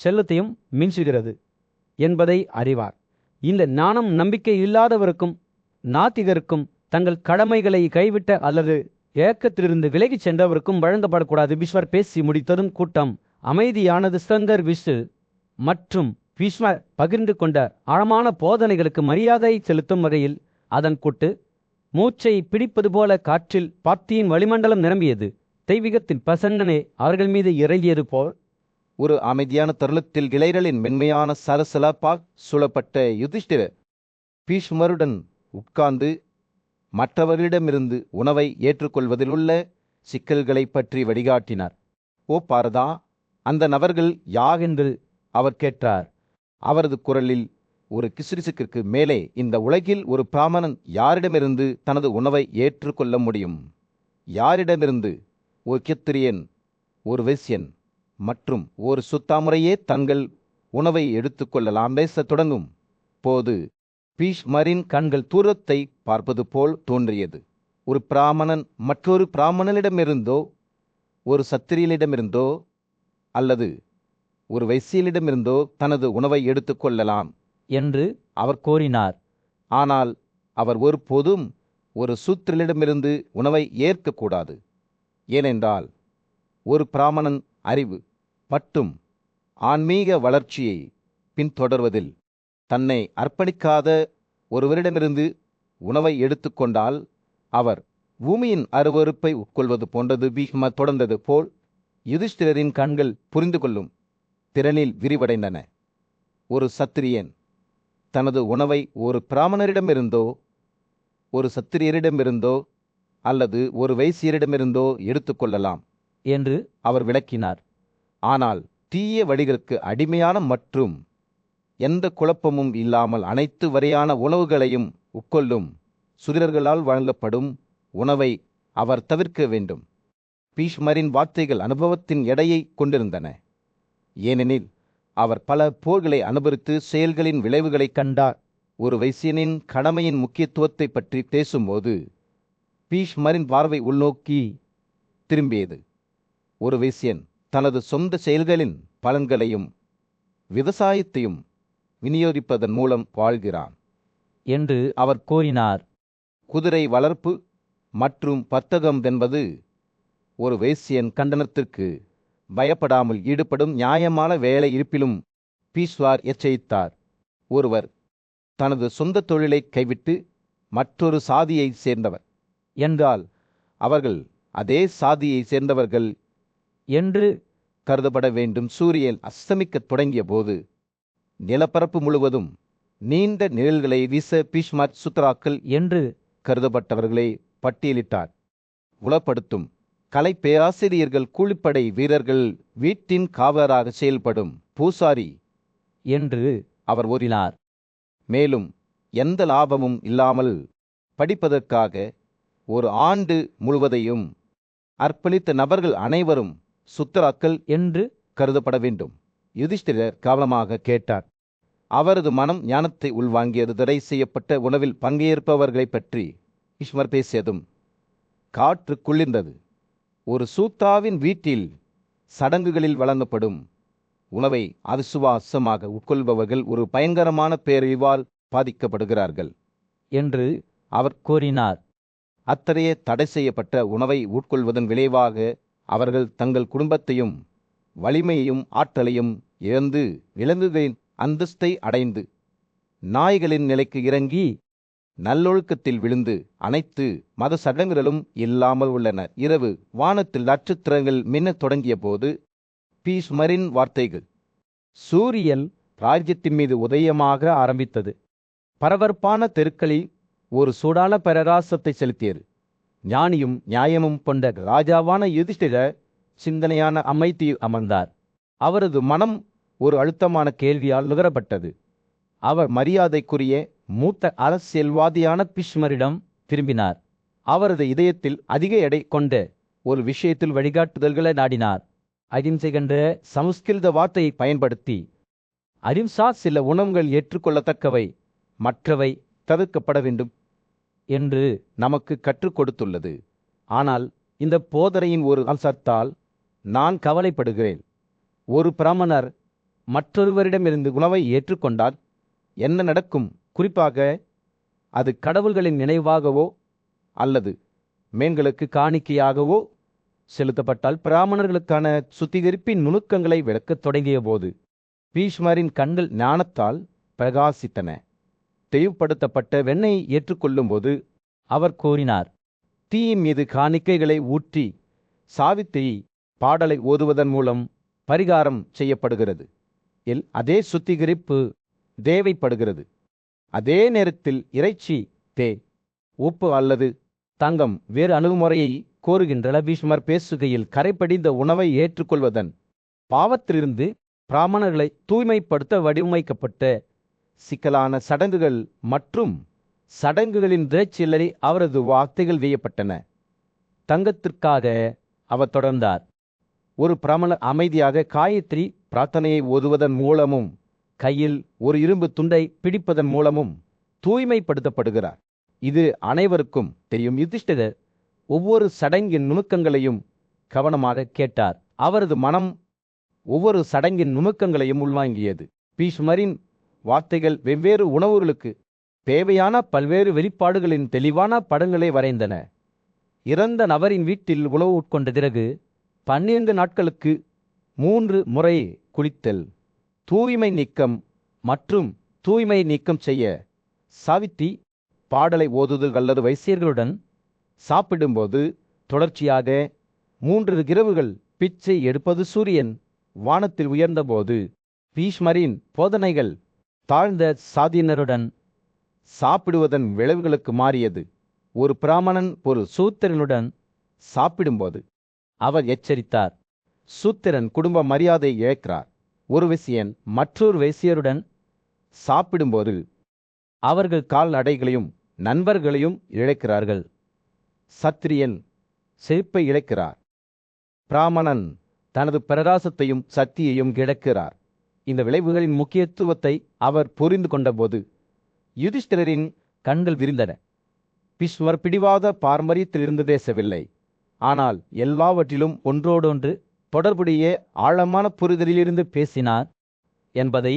செல்லத்தையும் மிஞ்சுகிறது என்பதை அறிவார். இந்த ஞானம் நம்பிக்கை இல்லாதவருக்கும் நாத்திகருக்கும் தங்கள் கடமைகளை கைவிட்ட அல்லது ஏக்கத்திலிருந்து விலகிச் சென்றவருக்கும் வழங்கப்படக்கூடாது. பிஸ்வர் பேசி முடித்ததும் கூட்டம் அமைதியானது. சங்கர், விஷ்ணு மற்றும் பீஷ்மர் பகிர்ந்து கொண்ட ஆழமான போதனைகளுக்கு மரியாதை செலுத்தும் வகையில் அதன் கூட்டு மூச்சை பிடிப்பது போல காற்றில் பார்த்தியின் வளிமண்டலம் நிரம்பியது. தெய்வீகத்தின் பிரசன்னனே அவர்கள் மீது இறங்கியது போல் ஒரு அமைதியான தருணத்தில் இளைஞர்களின் மென்மையான சலசலப்பால் சூழப்பட்ட யுதிஷ்டிரர் பீஷ்மருடன் உட்கார்ந்து மற்றவர்களிடமிருந்து உணவை ஏற்றுக்கொள்வதில் உள்ள சிக்கல்களை பற்றி வழிகாட்டினார். ஓ பாரதா, அந்த நபர்கள் யாரென்று அவர் கேட்டார். அவரது குரலில் ஒரு கிசுகிசுக்கு மேலே, இந்த உலகில் ஒரு பிராமணன் யாரிடமிருந்து தனது உணவை ஏற்றுக்கொள்ள முடியும்? யாரிடமிருந்து? ஒரு கித்திரியன், ஒரு வைசியன் மற்றும் ஒரு சுத்தாமுறையே தங்கள் உணவை எடுத்துக்கொள்ளலாம். பேசத் தொடங்கும் போது பீஷ்மரின் கண்கள் தூரத்தை பார்ப்பது போல் தோன்றியது. ஒரு பிராமணன் மற்றொரு பிராமணனிடமிருந்தோ, ஒரு சத்திரியனிடமிருந்தோ அல்லது ஒரு வைசியனிடமிருந்தோ தனது உணவை எடுத்துக்கொள்ளலாம் என்று அவர் கூறினார். ஆனால் அவர் ஒருபோதும் ஒரு சூத்திரனிடமிருந்து உணவை ஏற்கக்கூடாது. ஏனென்றால் ஒரு பிராமணன் அறிவு மற்றும் ஆன்மீக வளர்ச்சியை பின்தொடர்வதில் தன்னை அர்ப்பணிக்காத ஒருவரிடமிருந்து உணவை எடுத்துக்கொண்டால் அவர் பூமியின் அருவருப்பை உட்கொள்வது போன்றது. பீஷ்மர் தொடர்ந்தது போல் யுதிஷ்டிரரின் கண்கள் புரிந்து கொள்ளும் திறனில் விரிவடைந்தன. ஒரு சத்திரியன் தனது உணவை ஒரு பிராமணரிடமிருந்தோ, ஒரு சத்திரியரிடமிருந்தோ அல்லது ஒரு வைசியரிடமிருந்தோ எடுத்துக்கொள்ளலாம் என்று அவர் விளக்கினார். ஆனால் தீய வழிகளுக்கு அடிமையான மற்றும் எந்த குழப்பமும் இல்லாமல் அனைத்து வகையான உணவுகளையும் உட்கொள்ளும் சுதிரர்களால் வழங்கப்படும் உணவை அவர் தவிர்க்க வேண்டும். பீஷ்மரின் வார்த்தைகள் அனுபவத்தின் எடையை கொண்டிருந்தன. ஏனெனில் அவர் பல போர்களை அனுபவித்து செயல்களின் விளைவுகளை கண்டார். ஒரு வைசியனின் கடமையின் முக்கியத்துவத்தை பற்றி பேசும்போது பீஷ்மரின் பார்வை உள்நோக்கி திரும்பியது. ஒரு வைசியன் தனது சொந்த செயல்களின் பலன்களையும் விவசாயத்தையும் விநியோகிப்பதன் மூலம் வாழ்கிறான் என்று அவர் கூறினார். குதிரை வளர்ப்பு மற்றும் பத்தகம் என்பது ஒரு வேசியன் கண்டனத்திற்கு பயப்படாமல் ஈடுபடும் நியாயமான வேலை இருப்பிலும் பீஸ்வார் எச்சரித்தார். ஒருவர் தனது சொந்த தொழிலை கைவிட்டு மற்றொரு சாதியை சேர்ந்தவர் என்றால் அவர்கள் அதே சாதியை சேர்ந்தவர்கள் என்று கருதப்பட வேண்டும். சூரியன் அஸ்தமிக்கத் தொடங்கிய போது நிலப்பரப்பு முழுவதும் நீண்ட நிழல்களை வீச பீஷ்மர் சுத்ராக்கள் என்று கருதப்பட்டவர்களை பட்டியலிட்டார். உளப்படுத்தும் கலை பேராசிரியர்கள், கூலிப்படை வீரர்கள், வீட்டின் காவலராக செயல்படும் பூசாரி என்று அவர் கூறினார். மேலும் எந்த லாபமும் இல்லாமல் படிப்பதற்காக ஒரு ஆண்டு முழுவதையும் அர்ப்பணித்த நபர்கள் அனைவரும் சுத்தராக்கள் என்று கருதப்பட வேண்டும். யுதிஷ்டிரர் கவனமாக கேட்டார். அவரது மனம் ஞானத்தை உள்வாங்கியது. தடை செய்யப்பட்ட உணவில் பங்கேற்பவர்களை பற்றி ஈஸ்வர் பேசியதும் காற்று குளிர்ந்தது. ஒரு சூத்தாவின் வீட்டில் சடங்குகளில் வழங்கப்படும் உணவை அவிசுவாசமாக உட்கொள்பவர்கள் ஒரு பயங்கரமான பேரழிவால் பாதிக்கப்படுகிறார்கள் என்று அவர் கூறினார். அத்தகைய தடை செய்யப்பட்ட உணவை உட்கொள்வதன் விளைவாக அவர்கள் தங்கள் குடும்பத்தையும் வலிமையையும் ஆற்றலையும் இழந்து விலங்குகளின் அந்தஸ்தை அடைந்து நாய்களின் நிலைக்கு இறங்கி நல்லொழுக்கத்தில் விழுந்து அனைத்து மத சடங்குகளும் இல்லாமல் உள்ளன. இரவு வானத்தில் நட்சத்திரங்கள் மின்னத் தொடங்கிய போது பீஷ்மரின் வார்த்தைகள் சூரியன் ராஜ்யத்தின் மீது உதயமாக ஆரம்பித்தது. பரபரப்பான தெருக்களில் ஒரு சூடான பிரகாசத்தை செலுத்தியது. ஞானியும் நியாயமும் கொண்ட ராஜாவான யுதிஷ்டிர சிந்தனையான அமைதியில் அமர்ந்தார். அவரது மனம் ஒரு அழுத்தமான கேள்வியால் நுகரப்பட்டது. அவர் மரியாதைக்குரிய மூத்த அரசியல்வாதியான பீஷ்மரிடம் திரும்பினார். அவரது இதயத்தில் அதிக எடை கொண்ட ஒரு விஷயத்தில் வழிகாட்டுதல்களை நாடினார். அகிம்சை என்ற சமஸ்கிருத வார்த்தையை பயன்படுத்தி அஹிம்சா சில உணவுகள் ஏற்றுக்கொள்ளத்தக்கவை, மற்றவை தவிர்க்கப்பட வேண்டும் என்று நமக்கு கற்றுக் கொடுத்துள்ளது. ஆனால் இந்த போதனையின் ஒரு அம்சத்தால் நான் கவலைப்படுகிறேன். ஒரு பிராமணர் மற்றொருவரிடமிருந்து உணவை ஏற்றுக்கொண்டால் என்ன நடக்கும்? குறிப்பாக அது கடவுள்களின் நினைவாகவோ அல்லது மேன்களுக்கு காணிக்கையாகவோ செலுத்தப்பட்டால். பிராமணர்களுக்கான சுத்திகரிப்பின் நுணுக்கங்களை விளக்கத் தொடங்கிய போது பீஷ்மரின் கண்கள் ஞானத்தால் பிரகாசித்தன. தெளிவுபடுத்தப்பட்ட வெண்ணெய் ஏற்றுக்கொள்ளும் போது அவர் கூறினார், தீயின் மீது காணிக்கைகளை ஊற்றி சாவித்திரி பாடலை ஓதுவதன் மூலம் பரிகாரம் செய்யப்படுகிறது. அதே சுத்திகரிப்பு தேவைப்படுகிறது. அதே நேரத்தில் இறைச்சி, தேன், உப்பு அல்லது தங்கம் வேறு அணுகுமுறையை கோருகின்ற பீஷ்மர் பேசுகையில் கரைப்படிந்த உணவை ஏற்றுக்கொள்வதன் பாவத்திலிருந்து பிராமணர்களை தூய்மைப்படுத்த வடிவமைக்கப்பட்ட சிக்கலான சடங்குகள் மற்றும் சடங்குகளின் திரைச்சில்லறை அவரது வார்த்தைகள் வேயப்பட்டன. தங்கத்திற்காக அவர் தொடர்ந்தார். ஒரு பிராமணர் அமைதியாக காயத்ரி பிரார்த்தனையை ஓதுவதன் மூலமும் கையில் ஒரு இரும்பு துண்டை பிடிப்பதன் மூலமும் தூய்மைப்படுத்தப்படுகிறார். இது அனைவருக்கும் தெரியும். யுதிஷ்டிரர் ஒவ்வொரு சடங்கின் நுணுக்கங்களையும் கவனமாக கேட்டார். அவரது மனம் ஒவ்வொரு சடங்கின் நுணுக்கங்களையும் உள்வாங்கியது. பீஷ்மரின் வார்த்தைகள் வெவ்வேறு உணவுகளுக்கு தேவையான பல்வேறு வெளிப்பாடுகளின் தெளிவான படங்களை வரைந்தன. இறந்த நபரின் வீட்டில் உணவு உட்கொண்ட பிறகு 12 நாட்களுக்கு 3 முறை குளித்தல், தூய்மை நீக்கம் மற்றும் தூய்மை நீக்கம் செய்ய சாவித்திரி பாடலை ஓதுதல் அல்லது வைசியர்களுடன் சாப்பிடும்போது தொடர்ச்சியாக 3 இரவுகள் பிச்சை எடுப்பது. சூரியன் வானத்தில் உயர்ந்தபோது பீஷ்மரின் போதனைகள் தாழ்ந்த சாதியினருடன் சாப்பிடுவதன் விளைவுகளுக்கு மாறியது. ஒரு பிராமணன் ஒரு சூத்திரனுடன் சாப்பிடும்போது அவர் எச்சரித்தார், சூத்திரன் குடும்ப மரியாதை இழக்கிறார். ஒரு வேசியன் மற்றொரு வேசியருடன் சாப்பிடும்போது அவர்கள் கால்நடைகளையும் நண்பர்களையும் இழக்கிறார்கள். சத்திரியன் செழிப்பை இழக்கிறார். பிராமணன் தனது பிரகாசத்தையும் சக்தியையும் இழக்கிறார். இந்த விளைவுகளின் முக்கியத்துவத்தை அவர் புரிந்து கொண்டபோது யுதிஷ்டிரரின் கண்கள் விரிந்தன. பீஷ்மர் பிடிவாத பாரம்பரியத்திலிருந்து பேசவில்லை, ஆனால் எல்லாவற்றிலும் ஒன்றோடொன்று தொடர்புடைய ஆழமான புரிதலிலிருந்து பேசினார் என்பதை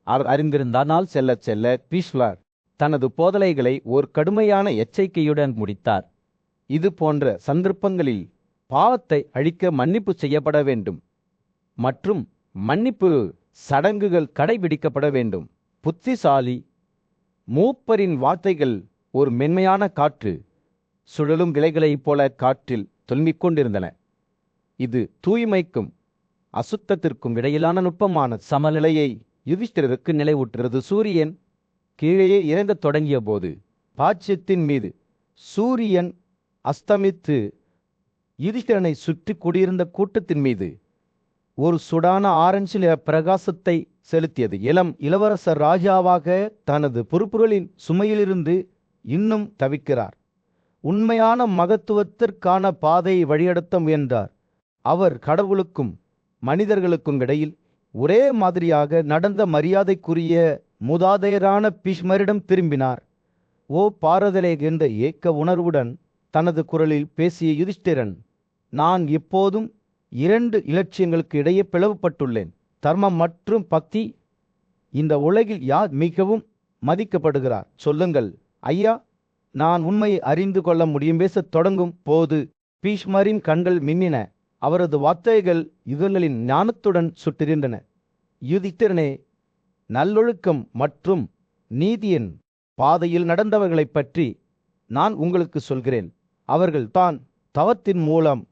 அவர் அறிந்திருந்தார். நாள் செல்ல செல்ல பீஷ்மர் தனது போதனைகளை ஒரு கடுமையான எச்சரிக்கையுடன் முடித்தார். இது போன்ற சந்தர்ப்பங்களில் பாவத்தை அழிக்க மன்னிப்பு செய்யப்பட வேண்டும் மற்றும் மன்னிப்பு சடங்குகள் கடைபிடிக்கப்பட வேண்டும். புத்திசாலி மூப்பரின் வார்த்தைகள் ஒரு மென்மையான காற்று, சுழலும் கிளைகளைப் போல காற்றில் தொல்மிக் கொண்டிருந்தன. இது தூய்மைக்கும் அசுத்தத்திற்கும் இடையிலான நுட்பமான சமநிலையை யுதிஷ்டிரருக்கு நிலைவூட்டுகிறது. சூரியன் கீழே இறங்கத் தொடங்கிய போது பாட்சியத்தின் மீது சூரியன் அஸ்தமித்து யுதிஷ்டிரனை சுற்றி கூடியிருந்த கூட்டத்தின் மீது ஒரு சுடான ஆரஞ்சு நிற பிரகாசத்தை செலுத்தியது. இளவரசர் ராஜாவாக தனது பொறுப்புகளின் சுமையிலிருந்து இன்னும் தவிக்கிறார். உண்மையான மகத்துவத்திற்கான பாதையை வழிநடத்த முயன்றார். அவர் கடவுளுக்கும் மனிதர்களுக்கும் இடையில் ஒரே மாதிரியாக நடந்த மரியாதைக்குரிய மூதாதையரான பீஷ்மரிடம் திரும்பினார். ஓ பாரதலே என்ற ஏக்க உணர்வுடன் தனது குரலில் பேசிய யுதிஷ்டிரன், நான் எப்போதும் 2 இலட்சியங்களுக்கு இடையே பிளவுபட்டுள்ளேன். தர்மம் மற்றும் பக்தி. இந்த உலகில் யார் மிகவும் மதிக்கப்படுகிறார்? சொல்லுங்கள் ஐயா. நான் உண்மையை அறிந்து கொள்ள முடியும். பேசத் தொடங்கும் போது பீஷ்மரின் கண்கள் மின்னின. அவரது வார்த்தைகள் இதழ்களின் ஞானத்துடன் சுட்டிருந்தன. யுதிஷ்டிரனே, நல்லொழுக்கம் மற்றும் நீதியின் பாதையில் நடந்தவர்களைப் பற்றி நான் உங்களுக்கு சொல்கிறேன். அவர்கள் தான் தவத்தின் மூலம்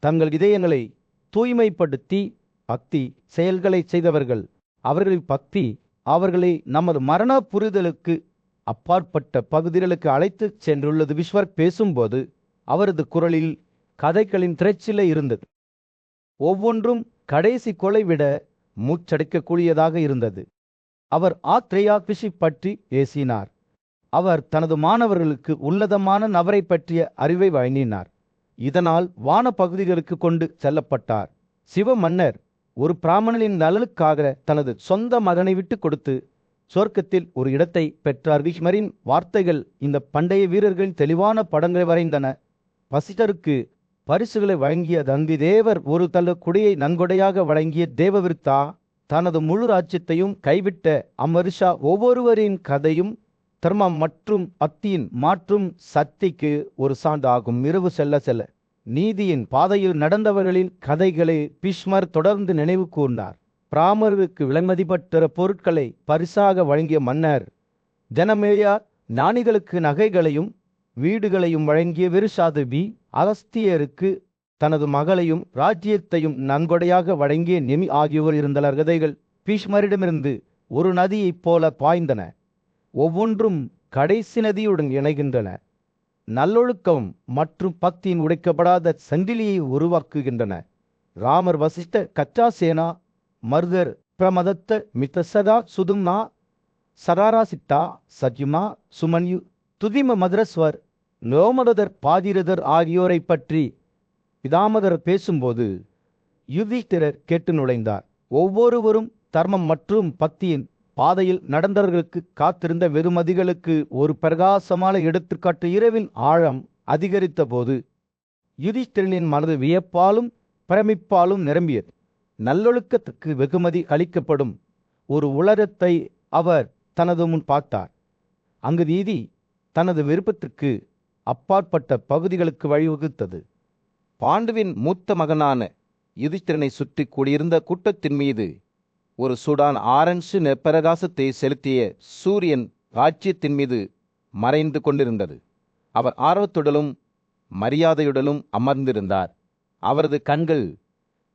தங்கள் இதயங்களை தூய்மைப்படுத்தி பக்தி செயல்களை செய்தவர்கள். அவர்களின் பக்தி அவர்களை நமது மரண புரிதலுக்கு அப்பாற்பட்ட பகுதிகளுக்கு அழைத்து சென்றுள்ளது. விஸ்வர் பேசும்போது அவரது குரலில் கதைகளின் திரைச்சிலை இருந்தது. ஒவ்வொன்றும் கடைசி கொலை விட மூச்சடைக்கக்கூடியதாக இருந்தது. அவர் ஆத்ரேயா கிருஷி பற்றி பேசினார். அவர் தனது மாணவர்களுக்கு உள்ளதமான நபரை பற்றிய அறிவை வழங்கினார். இதனால் வான பகுதிகளுக்கு கொண்டு செல்லப்பட்டார். சிவ மன்னர் ஒரு பிராமணனின் நலனுக்காக தனது சொந்த மகனை விட்டு கொடுத்து சொர்க்கத்தில் ஒரு இடத்தை பெற்றார். பீஷ்மரின் வார்த்தைகள் இந்த பண்டைய வீரர்களின் தெளிவான படங்களை வரைந்தன. வசிஷ்டருக்கு பரிசுகளை வழங்கிய தந்தி தேவர் ஒரு தள்ள குடியை நன்கொடையாக வழங்கிய தேவவிருத்தா தனது முழு ராஜ்யத்தையும் கைவிட்ட அமரிஷா ஒவ்வொருவரின் கதையும் தர்மம் மற்றும் பக்தியின் மாற்றும் சக்திக்கு ஒரு சான்றாகும். இரவு செல்ல செல்ல நீதியின் பாதையில் நடந்தவர்களின் கதைகளை பீஷ்மர் தொடர்ந்து நினைவு கூர்ந்தார். பிராமணருக்கு விலைமதிப்பற்ற பொருட்களை பரிசாக வழங்கிய மன்னர் ஜனமேயா ஞானிகளுக்கு நகைகளையும் வீடுகளையும் வழங்கிய விருஷாதபி அகஸ்தியருக்கு தனது மகளையும் ராஜ்யத்தையும் நன்கொடையாக வழங்கிய நெமி ஆகியோர் இருந்தனர். கதைகள் பீஷ்மரிடமிருந்து ஒரு நதியைப் போல பாய்ந்தன. ஒவ்வொன்றும் கடைசி நதியுடன் இணைகின்றன. நல்லொழுக்கம் மற்றும் பக்தியின் உடைக்கப்படாத சங்கிலியை உருவாக்குகின்றன. ராமர் வசிஷ்ட கச்சாசேனா மருதர் பிரமதத்த மித்தசதா சுதும்னா சராராசிட்டா சஜ்யுமா சுமன்யு துதிம மதுரஸ்வர் லோமதர் பாதிரதர் ஆகியோரை பற்றி பிதாமதர் பேசும்போது யுதிஷ்டிரர் கேட்டு நுழைந்தார். ஒவ்வொருவரும் தர்மம் மற்றும் பக்தியின் பாதையில் நடந்தவர்களுக்கு காத்திருந்த வெறுமதிகளுக்கு ஒரு பிரகாசமான எடுத்துக்காட்டு. இரவின் ஆழம் அதிகரித்த போது யுதிஷ்டிரனின் மனது வியப்பாலும் பிரமிப்பாலும் நிரம்பியது. நல்லொழுக்கத்துக்கு வெகுமதி அளிக்கப்படும் ஒரு உலகத்தை அவர் தனது முன் பார்த்தார். அங்கு நீதி தனது விருப்பத்திற்கு அப்பாற்பட்ட பகுதிகளுக்கு வழிவகுத்தது. பாண்டுவின் மூத்த மகனான யுதிஷ்டிரனை சுற்றி கூடியிருந்த கூட்டத்தின் மீது ஒரு சூடான் ஆரஞ்சு நெற்பிரகாசத்தை செலுத்திய சூரியன் ராஜ்யத்தின் மீது மறைந்து கொண்டிருந்தது. அவர் ஆர்வத்துடனும் மரியாதையுடனும் அமர்ந்திருந்தார். அவரது கண்கள்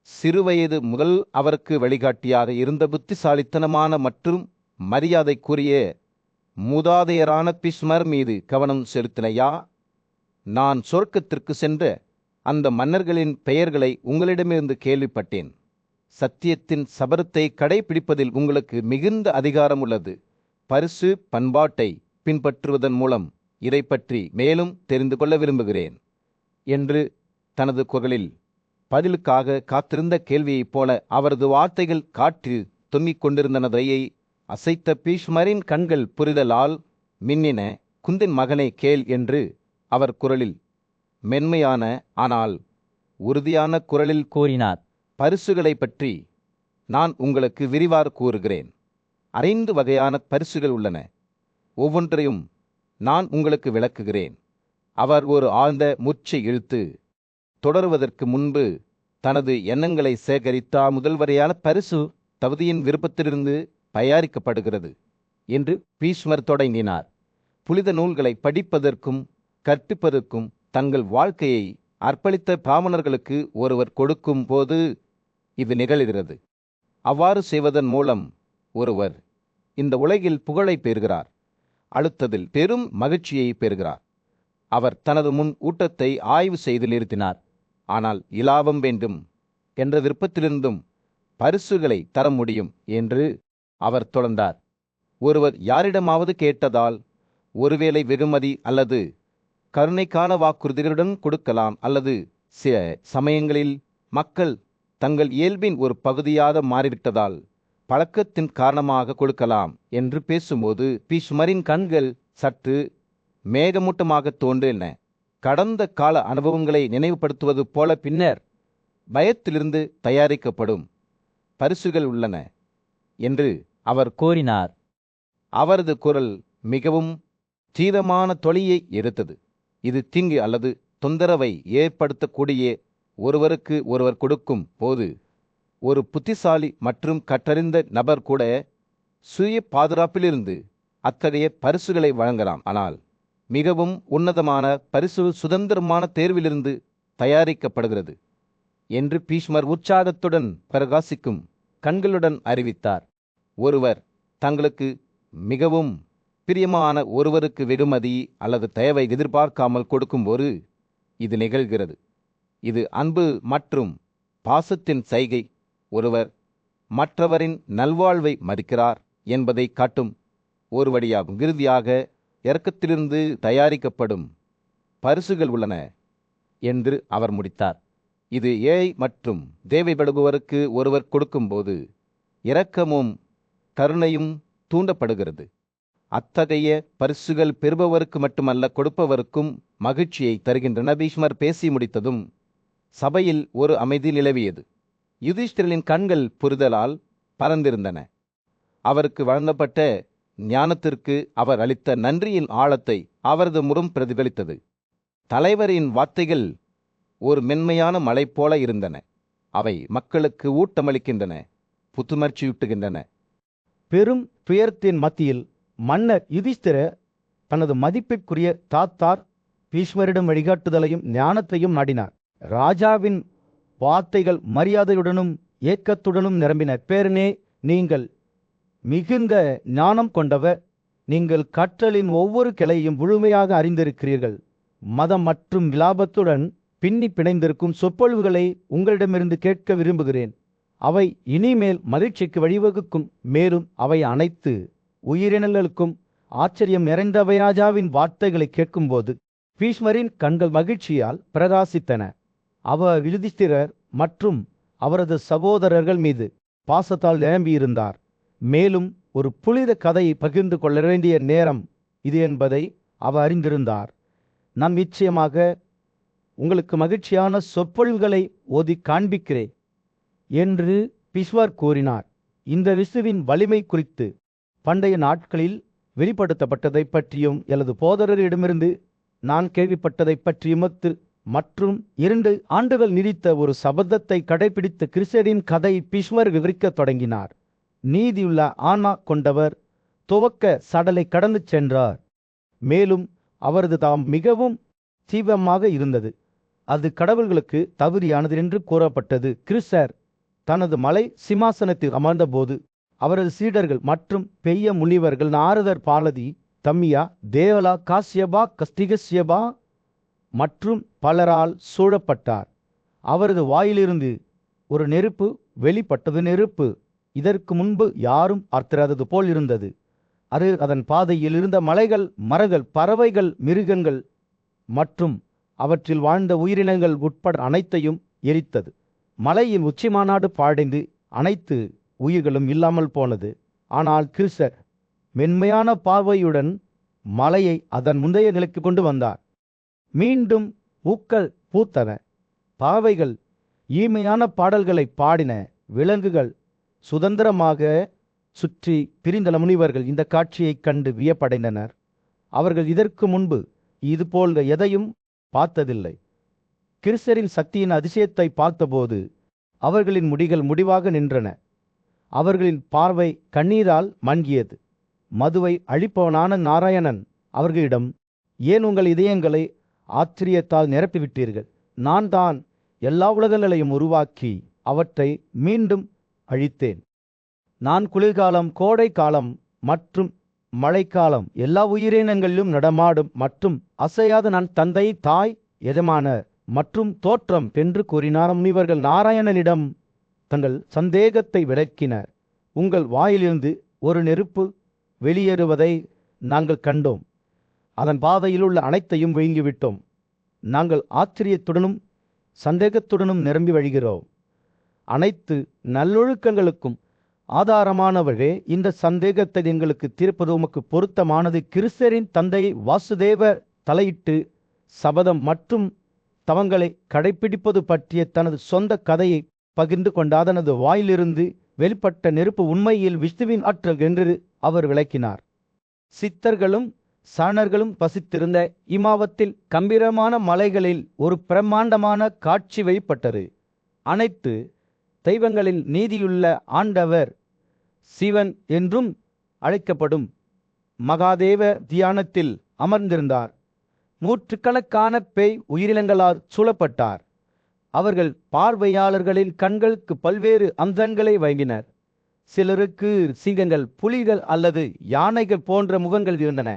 சிறுவயது முதல் அவருக்கு வழிகாட்டியாக இருந்த புத்திசாலித்தனமான மற்றும் மரியாதைக்குரிய மூதாதையரான பீஷ்மர் மீது கவனம் செலுத்தினையா? நான் சொர்க்கத்திற்கு சென்ற அந்த மன்னர்களின் பெயர்களை உங்களிடமிருந்து கேள்விப்பட்டேன். சத்தியத்தின் சபரத்தை கடைபிடிப்பதில் உங்களுக்கு மிகுந்த அதிகாரம் உள்ளது. பரிசு பண்பாட்டை பின்பற்றுவதன் மூலம் இதை பற்றி மேலும் தெரிந்து கொள்ள விரும்புகிறேன் என்று தனது குரலில் பதிலுக்காக காத்திருந்த கேள்வியைப் போல அவரது வார்த்தைகள் காற்றில் தொங்கிக் கொண்டிருந்தனதையை அசைத்த பீஷ்மரின் கண்கள் புரிதலால் மின்னின. குந்தின் மகனை கேள் என்று அவர் குரலில் மென்மையான ஆனால் உறுதியான குரலில் கூறினார். பரிசுகளை பற்றி நான் உங்களுக்கு விரிவாக கூறுகிறேன். 5 வகையான பரிசுகள் உள்ளன. ஒவ்வொன்றையும் நான் உங்களுக்கு விளக்குகிறேன். அவர் ஒரு ஆழ்ந்த மூச்சை இழுத்து தொடருவதற்கு முன்பு தனது எண்ணங்களை சேகரித்த முதல்வரையான பரிசு தகுதியின் விருப்பத்திலிருந்து தயாரிக்கப்படுகிறது என்று பீஷ்மர் தொடங்கினார். புனித நூல்களை படிப்பதற்கும் கற்பிப்பதற்கும் தங்கள் வாழ்க்கையை அர்ப்பணித்த பிராமணர்களுக்கு ஒருவர் கொடுக்கும் போது இது நிகழ்கிறது. அவ்வாறு செய்வதன் மூலம் ஒருவர் இந்த உலகில் புகழை பெறுகிறார், அடுத்ததில் பெரும் மகிழ்ச்சியை பெறுகிறார். அவர் தனது முன் ஊட்டத்தை ஆய்வு செய்து நிறுத்தினார். ஆனால் இலாபம் வேண்டும் என்ற விருப்பத்திலிருந்தும் பரிசுகளை தர முடியும் என்று அவர் தொடர்ந்தார். ஒருவர் யாரிடமாவது கேட்டதால் ஒருவேளை வெகுமதி அல்லது கருணைக்கான வாக்குறுதிகளுடன் கொடுக்கலாம், அல்லது சில சமயங்களில் மக்கள் தங்கள் இயல்பின் ஒரு பகுதியாக மாறிவிட்டதால் பழக்கத்தின் காரணமாக கொடுக்கலாம் என்று பேசும்போது பீஷ்மரின் கண்கள் சற்று மேகமூட்டமாக தோன்றின. கடந்த கால அனுபவங்களை நினைவுபடுத்துவது போல பின்னர் பயத்திலிருந்து தயாரிக்கப்படும் பரிசுகள் உள்ளன என்று அவர் கூறினார். அவரது குரல் மிகவும் தீவிரமான தொனியை எடுத்தது. இது தீங்கு அல்லது தொந்தரவை ஏற்படுத்தக்கூடிய ஒருவருக்கு ஒருவர் கொடுக்கும் போது ஒரு புத்திசாலி மற்றும் கற்றறிந்த நபர் கூட சுய பாதுகாப்பிலிருந்து அத்தகைய பரிசுகளை வழங்கலாம். ஆனால் மிகவும் உன்னதமான பரிசு சுதந்திரமான தேர்விலிருந்து தயாரிக்கப்படுகிறது என்று பீஷ்மர் உற்சாகத்துடன் பிரகாசிக்கும் கண்களுடன் அறிவித்தார். ஒருவர் தங்களுக்கு மிகவும் பிரியமான ஒருவருக்கு வெகுமதி அல்லது தயவை எதிர்பார்க்காமல் கொடுக்கும்போது இது நிகழ்கிறது. இது அன்பு மற்றும் பாசத்தின் சைகை. ஒருவர் மற்றவரின் நல்வாழ்வை மதிக்கிறார் என்பதை காட்டும் ஒரு வழியாகும். இறுதியாக இரக்கத்திலிருந்து தயாரிக்கப்படும் பரிசுகள் உள்ளன என்று அவர் முடித்தார். இது ஏழை மற்றும் தேவைப்படுபவருக்கு ஒருவர் கொடுக்கும்போது இரக்கமும் கருணையும் தூண்டப்படுகிறது. அத்தகைய பரிசுகள் பெறுபவருக்கு மட்டுமல்ல, கொடுப்பவருக்கும் மகிழ்ச்சியை தருகின்றன. பீஷ்மர் பேசி முடித்ததும் சபையில் ஒரு அமைதி நிலவியது. யுதிஷ்டிரனின் கண்கள் புரிதலால் பறந்திருந்தன. அவருக்கு வழங்கப்பட்ட ஞானத்திற்கு அவர் அளித்த நன்றியின் ஆழத்தை அவரது முகம் பிரதிபலித்தது. தலைவரின் வார்த்தைகள் ஒரு மென்மையான மலை போல இருந்தன. அவை மக்களுக்கு ஊட்டமளிக்கின்றன, புத்துணர்ச்சியூட்டுகின்றன. பெரும் துயரத்தின் மத்தியில் மன்னர் யுதிஷ்டிர தனது மதிப்பிற்குரிய தாத்தார் பீஷ்மரிடம் வழிகாட்டுதலையும் ஞானத்தையும் நாடினார். ராஜாவின் வார்த்தைகள் மரியாதையுடனும் ஏக்கத்துடனும் நிரம்பின. பேரனே, நீங்கள் மிகுந்த ஞானம் கொண்டவர். நீங்கள் கற்றலின் ஒவ்வொரு கிளையும் முழுமையாக அறிந்திருக்கிறீர்கள். மதம் மற்றும் விலாபத்துடன் பின்னி பிணைந்திருக்கும் சொற்பொழிவுகளை உங்களிடமிருந்து கேட்க விரும்புகிறேன். அவை இனிமேல் மகிழ்ச்சிக்கு வழிவகுக்கும். மேலும் அவை அனைத்து உயிரினங்களுக்கும் ஆச்சரியம் நிறைந்தவை. ராஜாவின் வார்த்தைகளை கேட்கும்போது பீஷ்மரின் கண்கள் மகிழ்ச்சியால் பிரகாசித்தன. அவர் யுதிஷ்டிரர் மற்றும் அவரது சகோதரர்கள் மீது பாசத்தால் நிரம்பியிருந்தார். மேலும் ஒரு புனித கதையை பகிர்ந்து கொள்ள வேண்டிய நேரம் இது என்பதை அவர் அறிந்திருந்தார். நான் நிச்சயமாக உங்களுக்கு மகிழ்ச்சியான சொற்பொழிவுகளை ஓதி காண்பிக்கிறேன் என்று பீஷ்மர் கூறினார். இந்த விசுவின் வலிமை குறித்து பண்டைய நாட்களில் வெளிப்படுத்தப்பட்டதை பற்றியும் எனது போதரரிடமிருந்து நான் கேள்விப்பட்டதை பற்றியும் மற்றும் 2 ஆண்டுகள் நீடித்த ஒரு சபதத்தை கடைபிடித்த கிறிஸ்தரின் கதை பீஷ்மர் விவரிக்கத் தொடங்கினார். நீதியுள்ள ஆன்மா கொண்டவர் துவக்க சடலை கடந்து சென்றார். மேலும் அவரது தாம் மிகவும் தீவிரமாக இருந்தது. அது கடவுள்களுக்கு தகுதியானது என்று கூறப்பட்டது. கிறிஸ்தர் தனது மலை சிம்மாசனத்தில் அமர்ந்தபோது அவரது சீடர்கள் மற்றும் பெரிய முனிவர்கள் நாரதர், பாலதி, தம்மியா, தேவலா, காசியபா, கஸ்திகசியபா மற்றும் பலரால் சூழப்பட்டார். அவரது வாயிலிருந்து ஒரு நெருப்பு வெளிப்பட்டது. நெருப்பு இதற்கு முன்பு யாரும் பார்த்திராதது போல் இருந்தது. அது அதன் பாதையில் இருந்த மலைகள், மரங்கள், பறவைகள், மிருகங்கள் மற்றும் அவற்றில் வாழ்ந்த உயிரினங்கள் உட்பட அனைத்தையும் எரித்தது. மலையின் உச்சி மாநாடு பாடைந்து அனைத்து உயிர்களும் இல்லாமல் போனது. ஆனால் கிறிஸ்தர் மென்மையான பார்வையுடன் மலையை அதன் முந்தைய நிலைக்கு கொண்டு வந்தார். மீண்டும் பூக்கள் பூத்தன. பறவைகள் ஈமையான பாடல்களை பாடின. விலங்குகள் சுதந்திரமாக சுற்றி பிரிந்தன. முனிவர்கள் இந்த காட்சியைக் கண்டு வியப்படைந்தனர். அவர்கள் இதற்கு முன்பு இதுபோல் எதையும் பார்த்ததில்லை. கிறிஸ்தரின் சக்தியின் அதிசயத்தை பார்த்தபோது அவர்களின் முடிகள் முடிவாக நின்றன. அவர்களின் பார்வை கண்ணீரால் மங்கியது. மதுவை அழிப்பவனான நாராயணன் அவர்களிடம், ஏன் உங்கள் இதயங்களை ஆச்சரியத்தால் நிரப்பிவிட்டீர்கள்? நான் தான் எல்லா உலகங்களையும் உருவாக்கி அவற்றை மீண்டும் அழித்தேன். நான் குளிர்காலம், கோடை காலம் மற்றும் மழைக்காலம் எல்லா உயிரினங்களிலும் நடமாடும் மற்றும் அசையாத நான் தந்தை, தாய், எஜமானர் மற்றும் தோற்றம் என்று கூறினார். முனிவர்கள் நாராயணனிடம் தங்கள் சந்தேகத்தை விளக்கினர். உங்கள் வாயிலிருந்து ஒரு நெருப்பு வெளியேறுவதை நாங்கள் கண்டோம். அதன் பாதையில் உள்ள அனைத்தையும் விழுங்கிவிட்டோம். நாங்கள் ஆச்சரியத்துடனும் சந்தேகத்துடனும் நிரம்பி வழிகிறோம். அனைத்து நல்லொழுக்கங்களுக்கும் ஆதாரமானவரே, இந்த சந்தேகத்தை எங்களுக்கு தீர்ப்பது உமக்கு பொருத்தமானது. கிறிஸ்தரின் தந்தை வாசுதேவர் தலையிட்டு சபதம் மற்றும் தவங்களை கடைப்பிடிப்பது பற்றிய தனது சொந்த கதையை பகிர்ந்து கொண்ட அதனது வாயிலிருந்து வெளிப்பட்ட நெருப்பு உண்மையில் விஷ்ணுவின் ஆற்றல் என்று அவர் விளக்கினார். சித்தர்களும் சரணர்களும் வசித்திருந்த இமாவத்தில் கம்பீரமான மலைகளில் ஒரு பிரம்மாண்டமான காட்சி வெளிப்பட்டது. அனைத்து தெய்வங்களின் நீதியுள்ள ஆண்டவர் சிவன் என்றும் அழைக்கப்படும் மகாதேவ தியானத்தில் அமர்ந்திருந்தார். நூற்றுக்கணக்கான பேய் உயிரினங்களால் சூழப்பட்டார். அவர்கள் பார்வையாளர்களின் கண்களுக்கு பல்வேறு அம்சங்களை வழங்கினர். சிலருக்கு சிங்கங்கள், புலிகள் அல்லது யானைகள் போன்ற முகங்கள் இருந்தன.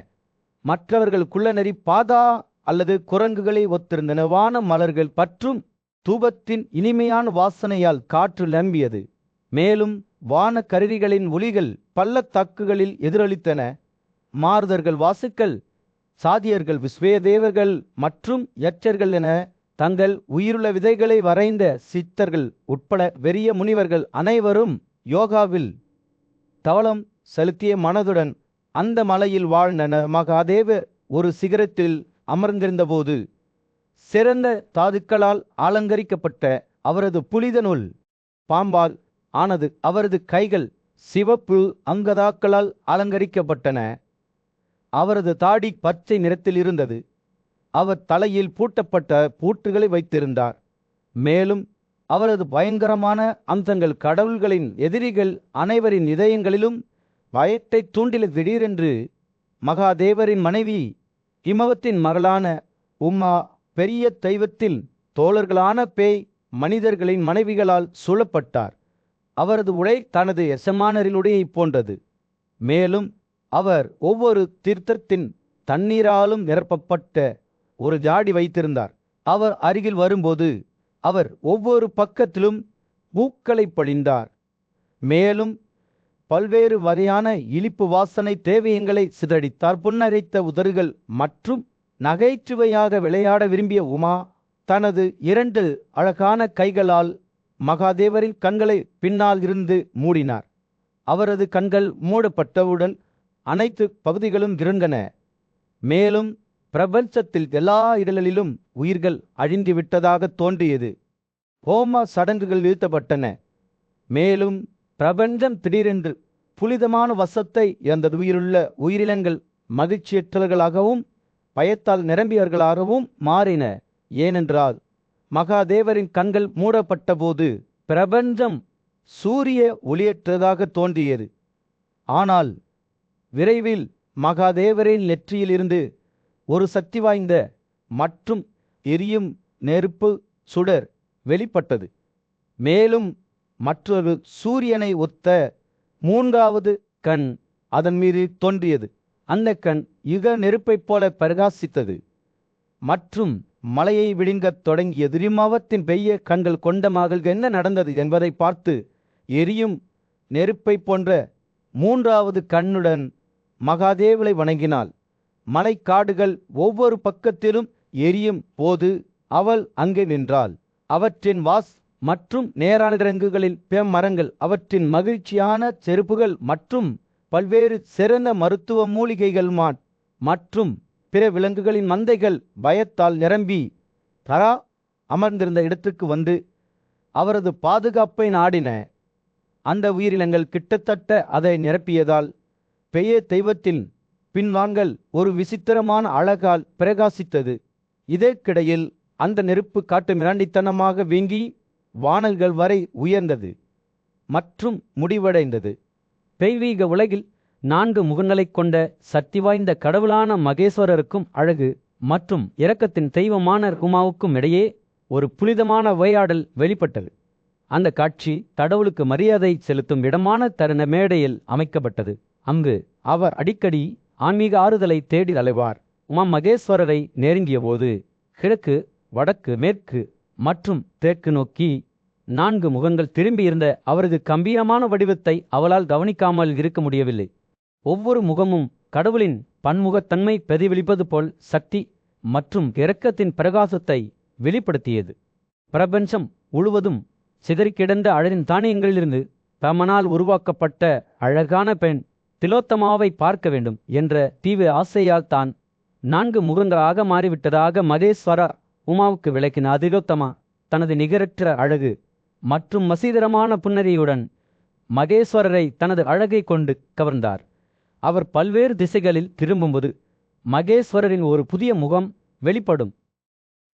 மற்றவர்கள் குள்ளநரி, பாதா அல்லது குரங்குகளை ஒத்திருந்தன. வான மலர்கள் பற்றும் தூபத்தின் இனிமையான வாசனையால் காற்று நம்பியது. மேலும் வான கருவிகளின் ஒலிகள் பள்ளத்தாக்குகளில் எதிரொலித்தன. மாறுதர்கள், வாசுக்கள், சாதியர்கள், விஸ்வேதேவர்கள் மற்றும் யட்சர்கள் என தங்கள் உயிருள்ள விதைகளை வரைந்த சித்தர்கள் உட்பட வெறிய முனிவர்கள் அனைவரும் யோகாவில் தவளம் செலுத்திய மனதுடன் அந்த மலையில் வாழ்ந்தனர். மகாதேவர் ஒரு சிகரத்தில் அமர்ந்திருந்தபோது சிறந்த தாதுக்களால் அலங்கரிக்கப்பட்ட அவரது புனித நூல் பாம்பால் ஆனது. அவரது கைகள் சிவப்பு அங்கதாக்களால் அலங்கரிக்கப்பட்டன. அவரது தாடி பச்சை நிறத்தில் இருந்தது. அவர் தலையில் பூட்டப்பட்ட பூட்டுகளை வைத்திருந்தார். மேலும் அவரது பயங்கரமான அம்சங்கள் கடவுள்களின் எதிரிகள் அனைவரின் இதயங்களிலும் பயத்தை தூண்டில. திடீரென்று மகாதேவரின் மனைவி இமவத்தின் மகளான உமா பெரிய தெய்வத்தில் தோழர்களான பேய் மனிதர்களின் மனைவிகளால் சூழப்பட்டார். அவரது உடை தனது எசமானரின் உடையை போன்றது. மேலும் அவர் ஒவ்வொரு தீர்த்தத்தின் தண்ணீராலும் நிரப்பப்பட்ட ஒரு ஜாடி வைத்திருந்தார். அவர் அருகில் வரும்போது அவர் ஒவ்வொரு பக்கத்திலும் பூக்களை பொழிந்தார். மேலும் பல்வேறு வகையான இனிப்பு வாசனை தேவையங்களை சிதறடித்தார். புன்னரைத்த உதறுகள் மற்றும் நகைச்சுவையாக விளையாட விரும்பிய உமா தனது 2 அழகான கைகளால் மகாதேவரின் கண்களை பின்னால் இருந்து மூடினார். அவரது கண்கள் மூடப்பட்டவுடன் அனைத்து பகுதிகளும் இருண்டன. மேலும் பிரபஞ்சத்தில் எல்லா இடங்களிலும் உயிர்கள் அழிந்து விட்டதாக தோன்றியது. ஹோம சடங்குகள் நிறுத்தப்பட்டன. மேலும் பிரபஞ்சம் திடீரென்று புனிதமான வசத்தை இழந்தது. உயிருள்ள உயிரினங்கள் மகிழ்ச்சியற்றவர்களாகவும் பயத்தால் நிரம்பியவர்களாகவும் மாறின. ஏனென்றால் மகாதேவரின் கண்கள் மூடப்பட்ட போது பிரபஞ்சம் சூரிய ஒளியற்றதாக தோன்றியது. ஆனால் விரைவில் மகாதேவரின் நெற்றியில் இருந்து ஒரு சக்தி வாய்ந்த மற்றும் எரியும் நெருப்பு சுடர் வெளிப்பட்டது. மேலும் மற்றொரு சூரியனை ஒத்த 3வது கண் அதன் மீது தோன்றியது. அந்த கண் யுக நெருப்பைப் போல பிரகாசித்தது மற்றும் மலையை விழுங்கத் தொடங்கியது. இமாவத்தின் பெரிய கண்கள் கொண்ட மகள் என்ன நடந்தது என்பதை பார்த்து எரியும் நெருப்பை போன்ற 3வது கண்ணுடன் மகாதேவரை வணங்கினாள். மலைக்காடுகள் ஒவ்வொரு பக்கத்திலும் எரியும் போது அவள் அங்கே நின்றாள். அவற்றின் வாஸ் மற்றும் நேரானிரங்குகளில் மரங்கள், அவற்றின் மகிழ்ச்சியான செருப்புகள் மற்றும் பல்வேறு சிறந்த மருத்துவ மூலிகைகள் மற்றும் பிற விலங்குகளின் மந்தைகள் பயத்தால் நிரம்பி தரா அமர்ந்திருந்த இடத்துக்கு வந்து அவரது பாதுகாப்பை நாடின. அந்த உயிரினங்கள் கிட்டத்தட்ட அதை நிரப்பியதால் பெரிய தெய்வத்தின் பின்வாங்கல் ஒரு விசித்திரமான அழகால் பிரகாசித்தது. இதற்கிடையில் அந்த நெருப்பு காட்டு மிராண்டித்தனமாக வீங்கி வானல்கள் வரை உயர்ந்தது மற்றும் முடிவடைந்தது. தெய்வீக உலகில் 4 முகங்களைக் கொண்ட சக்தி வாய்ந்த கடவுளான மகேஸ்வரருக்கும் அழகு மற்றும் இரக்கத்தின் தெய்வமான உமாவுக்கும் இடையே ஒரு புனிதமான உரையாடல் வெளிப்பட்டது. அந்த காட்சி கடவுளுக்கு மரியாதை செலுத்தும் இடமான தருண மேடையில் அமைக்கப்பட்டது. அங்கு அவர் அடிக்கடி ஆன்மீக ஆறுதலை தேடி அலைவார். உமா மகேஸ்வரரை நெருங்கிய போது கிழக்கு, வடக்கு, மேற்கு மற்றும் தெற்கு நோக்கி 4 முகங்கள் திரும்பியிருந்த அவரது கம்பீரமான வடிவத்தை அவளால் கவனிக்காமல் இருக்க முடியவில்லை. ஒவ்வொரு முகமும் கடவுளின் பன்முகத்தன்மை பிரதிபலிப்பது போல் சக்தி மற்றும் இரக்கத்தின் பிரகாசத்தை வெளிப்படுத்தியது. பிரபஞ்சம் முழுவதும் சிதறிக்கிடந்த அழகின் தானியங்களிலிருந்து தமனால் உருவாக்கப்பட்ட அழகான பெண் திலோத்தமாவை பார்க்க வேண்டும் என்ற தீவிர ஆசையால் தான் 4 முகங்களாக மாறிவிட்டதாக மகேஸ்வரா உமாவுக்கு விளக்கினார். திலோத்தமா தனது நிகரற்ற அழகு மற்றும் வசீகரமான புன்னகையுடன் மகேஸ்வரரை தனது அழகை கொண்டு கவர்ந்தார். அவர் பல்வேறு திசைகளில் திரும்பும்போது மகேஸ்வரரின் ஒரு புதிய முகம் வெளிப்படும்.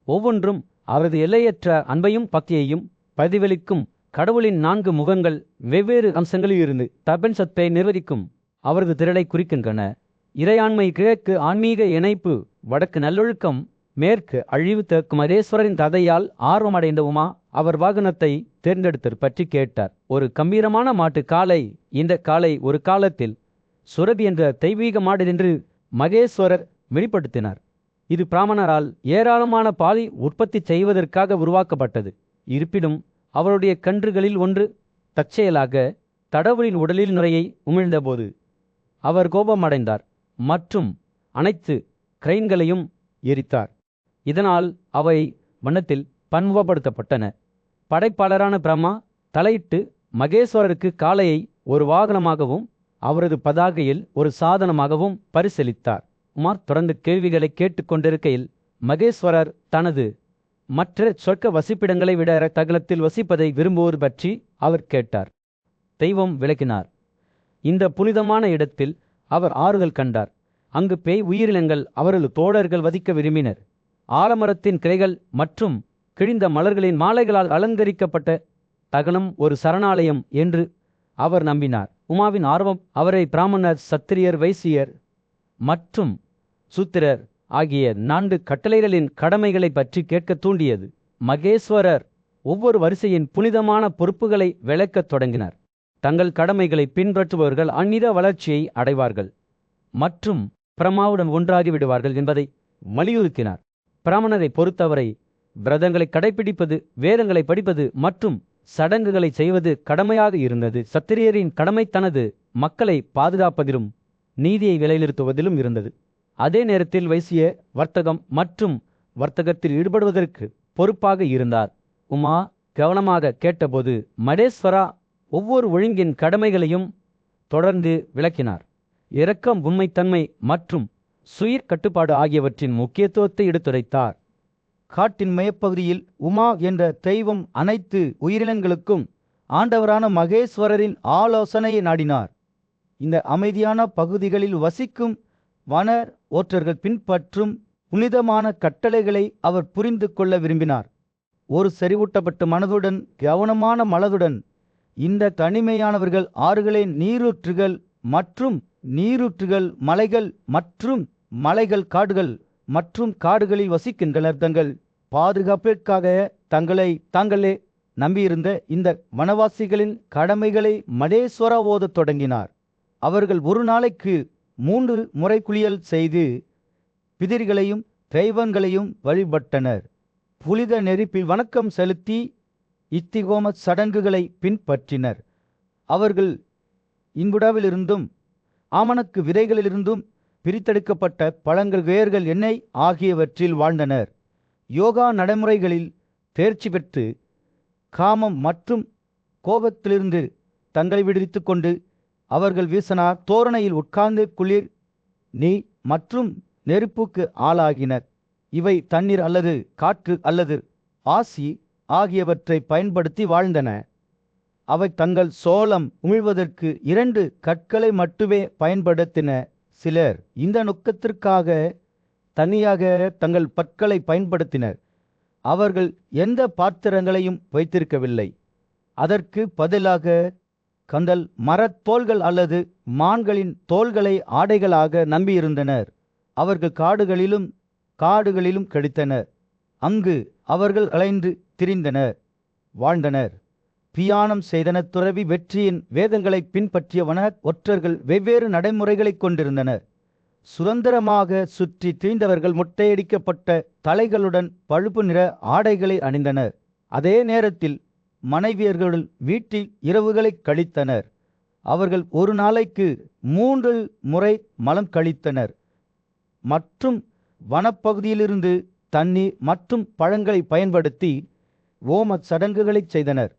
ஒவ்வொன்றும் அவரது எல்லையற்ற அன்பையும் பக்தியையும் பிரதிபலிக்கும். கடவுளின் 4 முகங்கள் வெவ்வேறு அம்சங்களில் இருந்து பிரபஞ்சத்தை நிர்வகிக்கும் அவரது திரளை குறிக்கின்றன. இறையாண்மை கிழக்கு, ஆன்மீக இணைப்பு வடக்கு, நல்லொழுக்கம் மேற்கு, அழிவு தெற்கு. மகேஸ்வரரின் கதையால் ஆர்வமடைந்த உமா அவர் வாகனத்தை தேர்ந்தெடுத்தது பற்றி கேட்டார். ஒரு கம்பீரமான மாட்டு காளை. இந்த காளை ஒரு காலத்தில் சுரபி என்ற தெய்வீக மாடு என்று மகேஸ்வரர் வெளிப்படுத்தினார். இது பிராமணரால் ஏராளமான பாலை உற்பத்தி செய்வதற்காக உருவாக்கப்பட்டது. இருப்பினும் அவருடைய கன்றுகளில் ஒன்று தற்செயலாக கடவுளின் உடலில் நுரையை உமிழ்ந்தபோது அவர் கோபமடைந்தார் மற்றும் அனைத்து கிரைன்களையும் எரித்தார். இதனால் அவை வண்ணத்தில் பன்முகப்படுத்தப்பட்டன. படைப்பாளரான பிரம்மா தலையிட்டு மகேஸ்வரருக்கு காளையை ஒரு வாகனமாகவும் அவரது பதாகையில் ஒரு சாதனமாகவும் பரிசீலித்தார். உமார் தொடர்ந்து கேள்விகளை கேட்டுக்கொண்டிருக்கையில் மகேஸ்வரர் தனது மற்ற சொர்க்க வசிப்பிடங்களை விட தகலத்தில் வசிப்பதை விரும்புவது பற்றி அவர் கேட்டார். தெய்வம் விளக்கினார். இந்த புனிதமான இடத்தில் அவர் ஆறுதல் கண்டார். அங்கு பேய் உயிரினங்கள் அவரது தோழர்கள் வதிக்க விரும்பினர். ஆலமரத்தின் கிளைகள் மற்றும் கிழிந்த மலர்களின் மாலைகளால் அலங்கரிக்கப்பட்ட தகனம் ஒரு சரணாலயம் என்று அவர் நம்பினார். உமாவின் ஆர்வம் அவரை பிராமணர், சத்திரியர், வைசியர் மற்றும் சூத்திரர் ஆகிய 4 கட்டளைகளின் கடமைகளை பற்றி கேட்க தூண்டியது. மகேஸ்வரர் ஒவ்வொரு வரிசையின் புனிதமான பொறுப்புகளை விளக்கத் தொடங்கினார். தங்கள் கடமைகளை பின்பற்றுபவர்கள் ஆன்மீக வளர்ச்சியை அடைவார்கள் மற்றும் பிரம்மாவுடன் ஒன்றாகி விடுவார்கள் என்பதை வலியுறுத்தினார். பிராமணரை பொறுத்தவரை விரதங்களை கடைபிடிப்பது, வேதங்களை படிப்பது மற்றும் சடங்குகளை செய்வது கடமையாக இருந்தது. சத்திரியரின் கடமை தனது மக்களை பாதுகாப்பதிலும் நீதியை விலைநிறுத்துவதிலும் இருந்தது. அதே நேரத்தில் வைசிய வர்த்தகம் மற்றும் வர்த்தகத்தில் ஈடுபடுவதற்கு பொறுப்பாக இருந்தார். உமா கவனமாக கேட்டபோது மகேஸ்வரா ஒவ்வொரு ஒழுங்கின் கடமைகளையும் தொடர்ந்து விளக்கினார். இரக்கம், உண்மைத்தன்மை மற்றும் சுய கட்டுப்பாடு ஆகியவற்றின் முக்கியத்துவத்தை எடுத்துரைத்தார். காட்டின் மையப்பகுதியில் உமா என்ற தெய்வம் அனைத்து உயிரினங்களுக்கும் ஆண்டவரான மகேஸ்வரரின் ஆலோசனையை நாடினார். இந்த அமைதியான பகுதிகளில் வசிக்கும் வனர் ஓற்றர்கள் பின்பற்றும் புனிதமான கட்டளைகளை அவர் புரிந்து கொள்ள விரும்பினார். ஒரு செறிவூட்டப்பட்ட மனதுடன், கவனமான மனதுடன் இந்த தனிமையானவர்கள் ஆறுகளின் நீரூற்றுகள் மற்றும் நீரூற்றுகள், மலைகள் மற்றும் மலைகள், காடுகள் மற்றும் காடுகளில் வசிக்கின்றனர். தங்கள் பாதுகாப்பிற்காக தாங்களே நம்பியிருந்த இந்த வனவாசிகளின் கடமைகளை மகேஸ்வரா ஓதத் தொடங்கினார். அவர்கள் ஒரு நாளைக்கு 3 முறை குளியல் செய்து பிதிர்களையும் தெய்வங்களையும் வழிபட்டனர். புனித நெருப்பில் வணக்கம் செலுத்தி இத்திகோம சடங்குகளை பின்பற்றினர். அவர்கள் இன்புடாவிலிருந்தும் ஆமணக்கு விதைகளிலிருந்தும் பிரித்தெடுக்கப்பட்ட பழங்கள், வேர்கள், எண்ணெய் ஆகியவற்றில் வாழ்ந்தனர். யோகா நடைமுறைகளில் தேர்ச்சி பெற்று காமம் மற்றும் கோபத்திலிருந்து தங்களை விடுவித்து கொண்டு அவர்கள் வீசனார் தோரணையில் உட்கார்ந்து குளிர், நீர் மற்றும் நெருப்புக்கு ஆளாகினர். இவை தண்ணீர் அல்லது காற்று அல்லது ஆசி ஆகியவற்றை பயன்படுத்தி வாழ்ந்தன. அவை தங்கள் சோளம் உமிழ்வதற்கு 2 கற்களை மட்டுமே பயன்படுத்தின. சிலர் இந்த நோக்கத்திற்காக தனியாக தங்கள் பற்களை பயன்படுத்தினர். அவர்கள் எந்த பாத்திரங்களையும் வைத்திருக்கவில்லை. அதற்கு பதிலாக கந்தல் மரத்தோள்கள் அல்லது மான்களின் தோள்களை ஆடைகளாக நம்பியிருந்தனர். அவர்கள் காடுகளிலும் கழித்தனர். அங்கு அவர்கள் அலைந்து திரிந்தனர், வாழ்ந்தனர், பியானம் செய்தனர். துறவி வெற்றியின் வேதங்களை பின்பற்றியவன ஒற்றர்கள் வெவ்வேறு நடைமுறைகளை கொண்டிருந்தனர். சுதந்திரமாக சுற்றி திரிந்தவர்கள் முட்டையடிக்கப்பட்ட தலைகளுடன் பழுப்பு நிற ஆடைகளை அணிந்தனர். அதே நேரத்தில் மனைவியர்கள் வீட்டில் இரவுகளை கழித்தனர். அவர்கள் ஒரு நாளைக்கு 3 முறை மலம் கழித்தனர் மற்றும் வனப்பகுதியிலிருந்து தண்ணீர் மற்றும் பழங்களை பயன்படுத்தி ஓம சடங்குகளை செய்தனர்.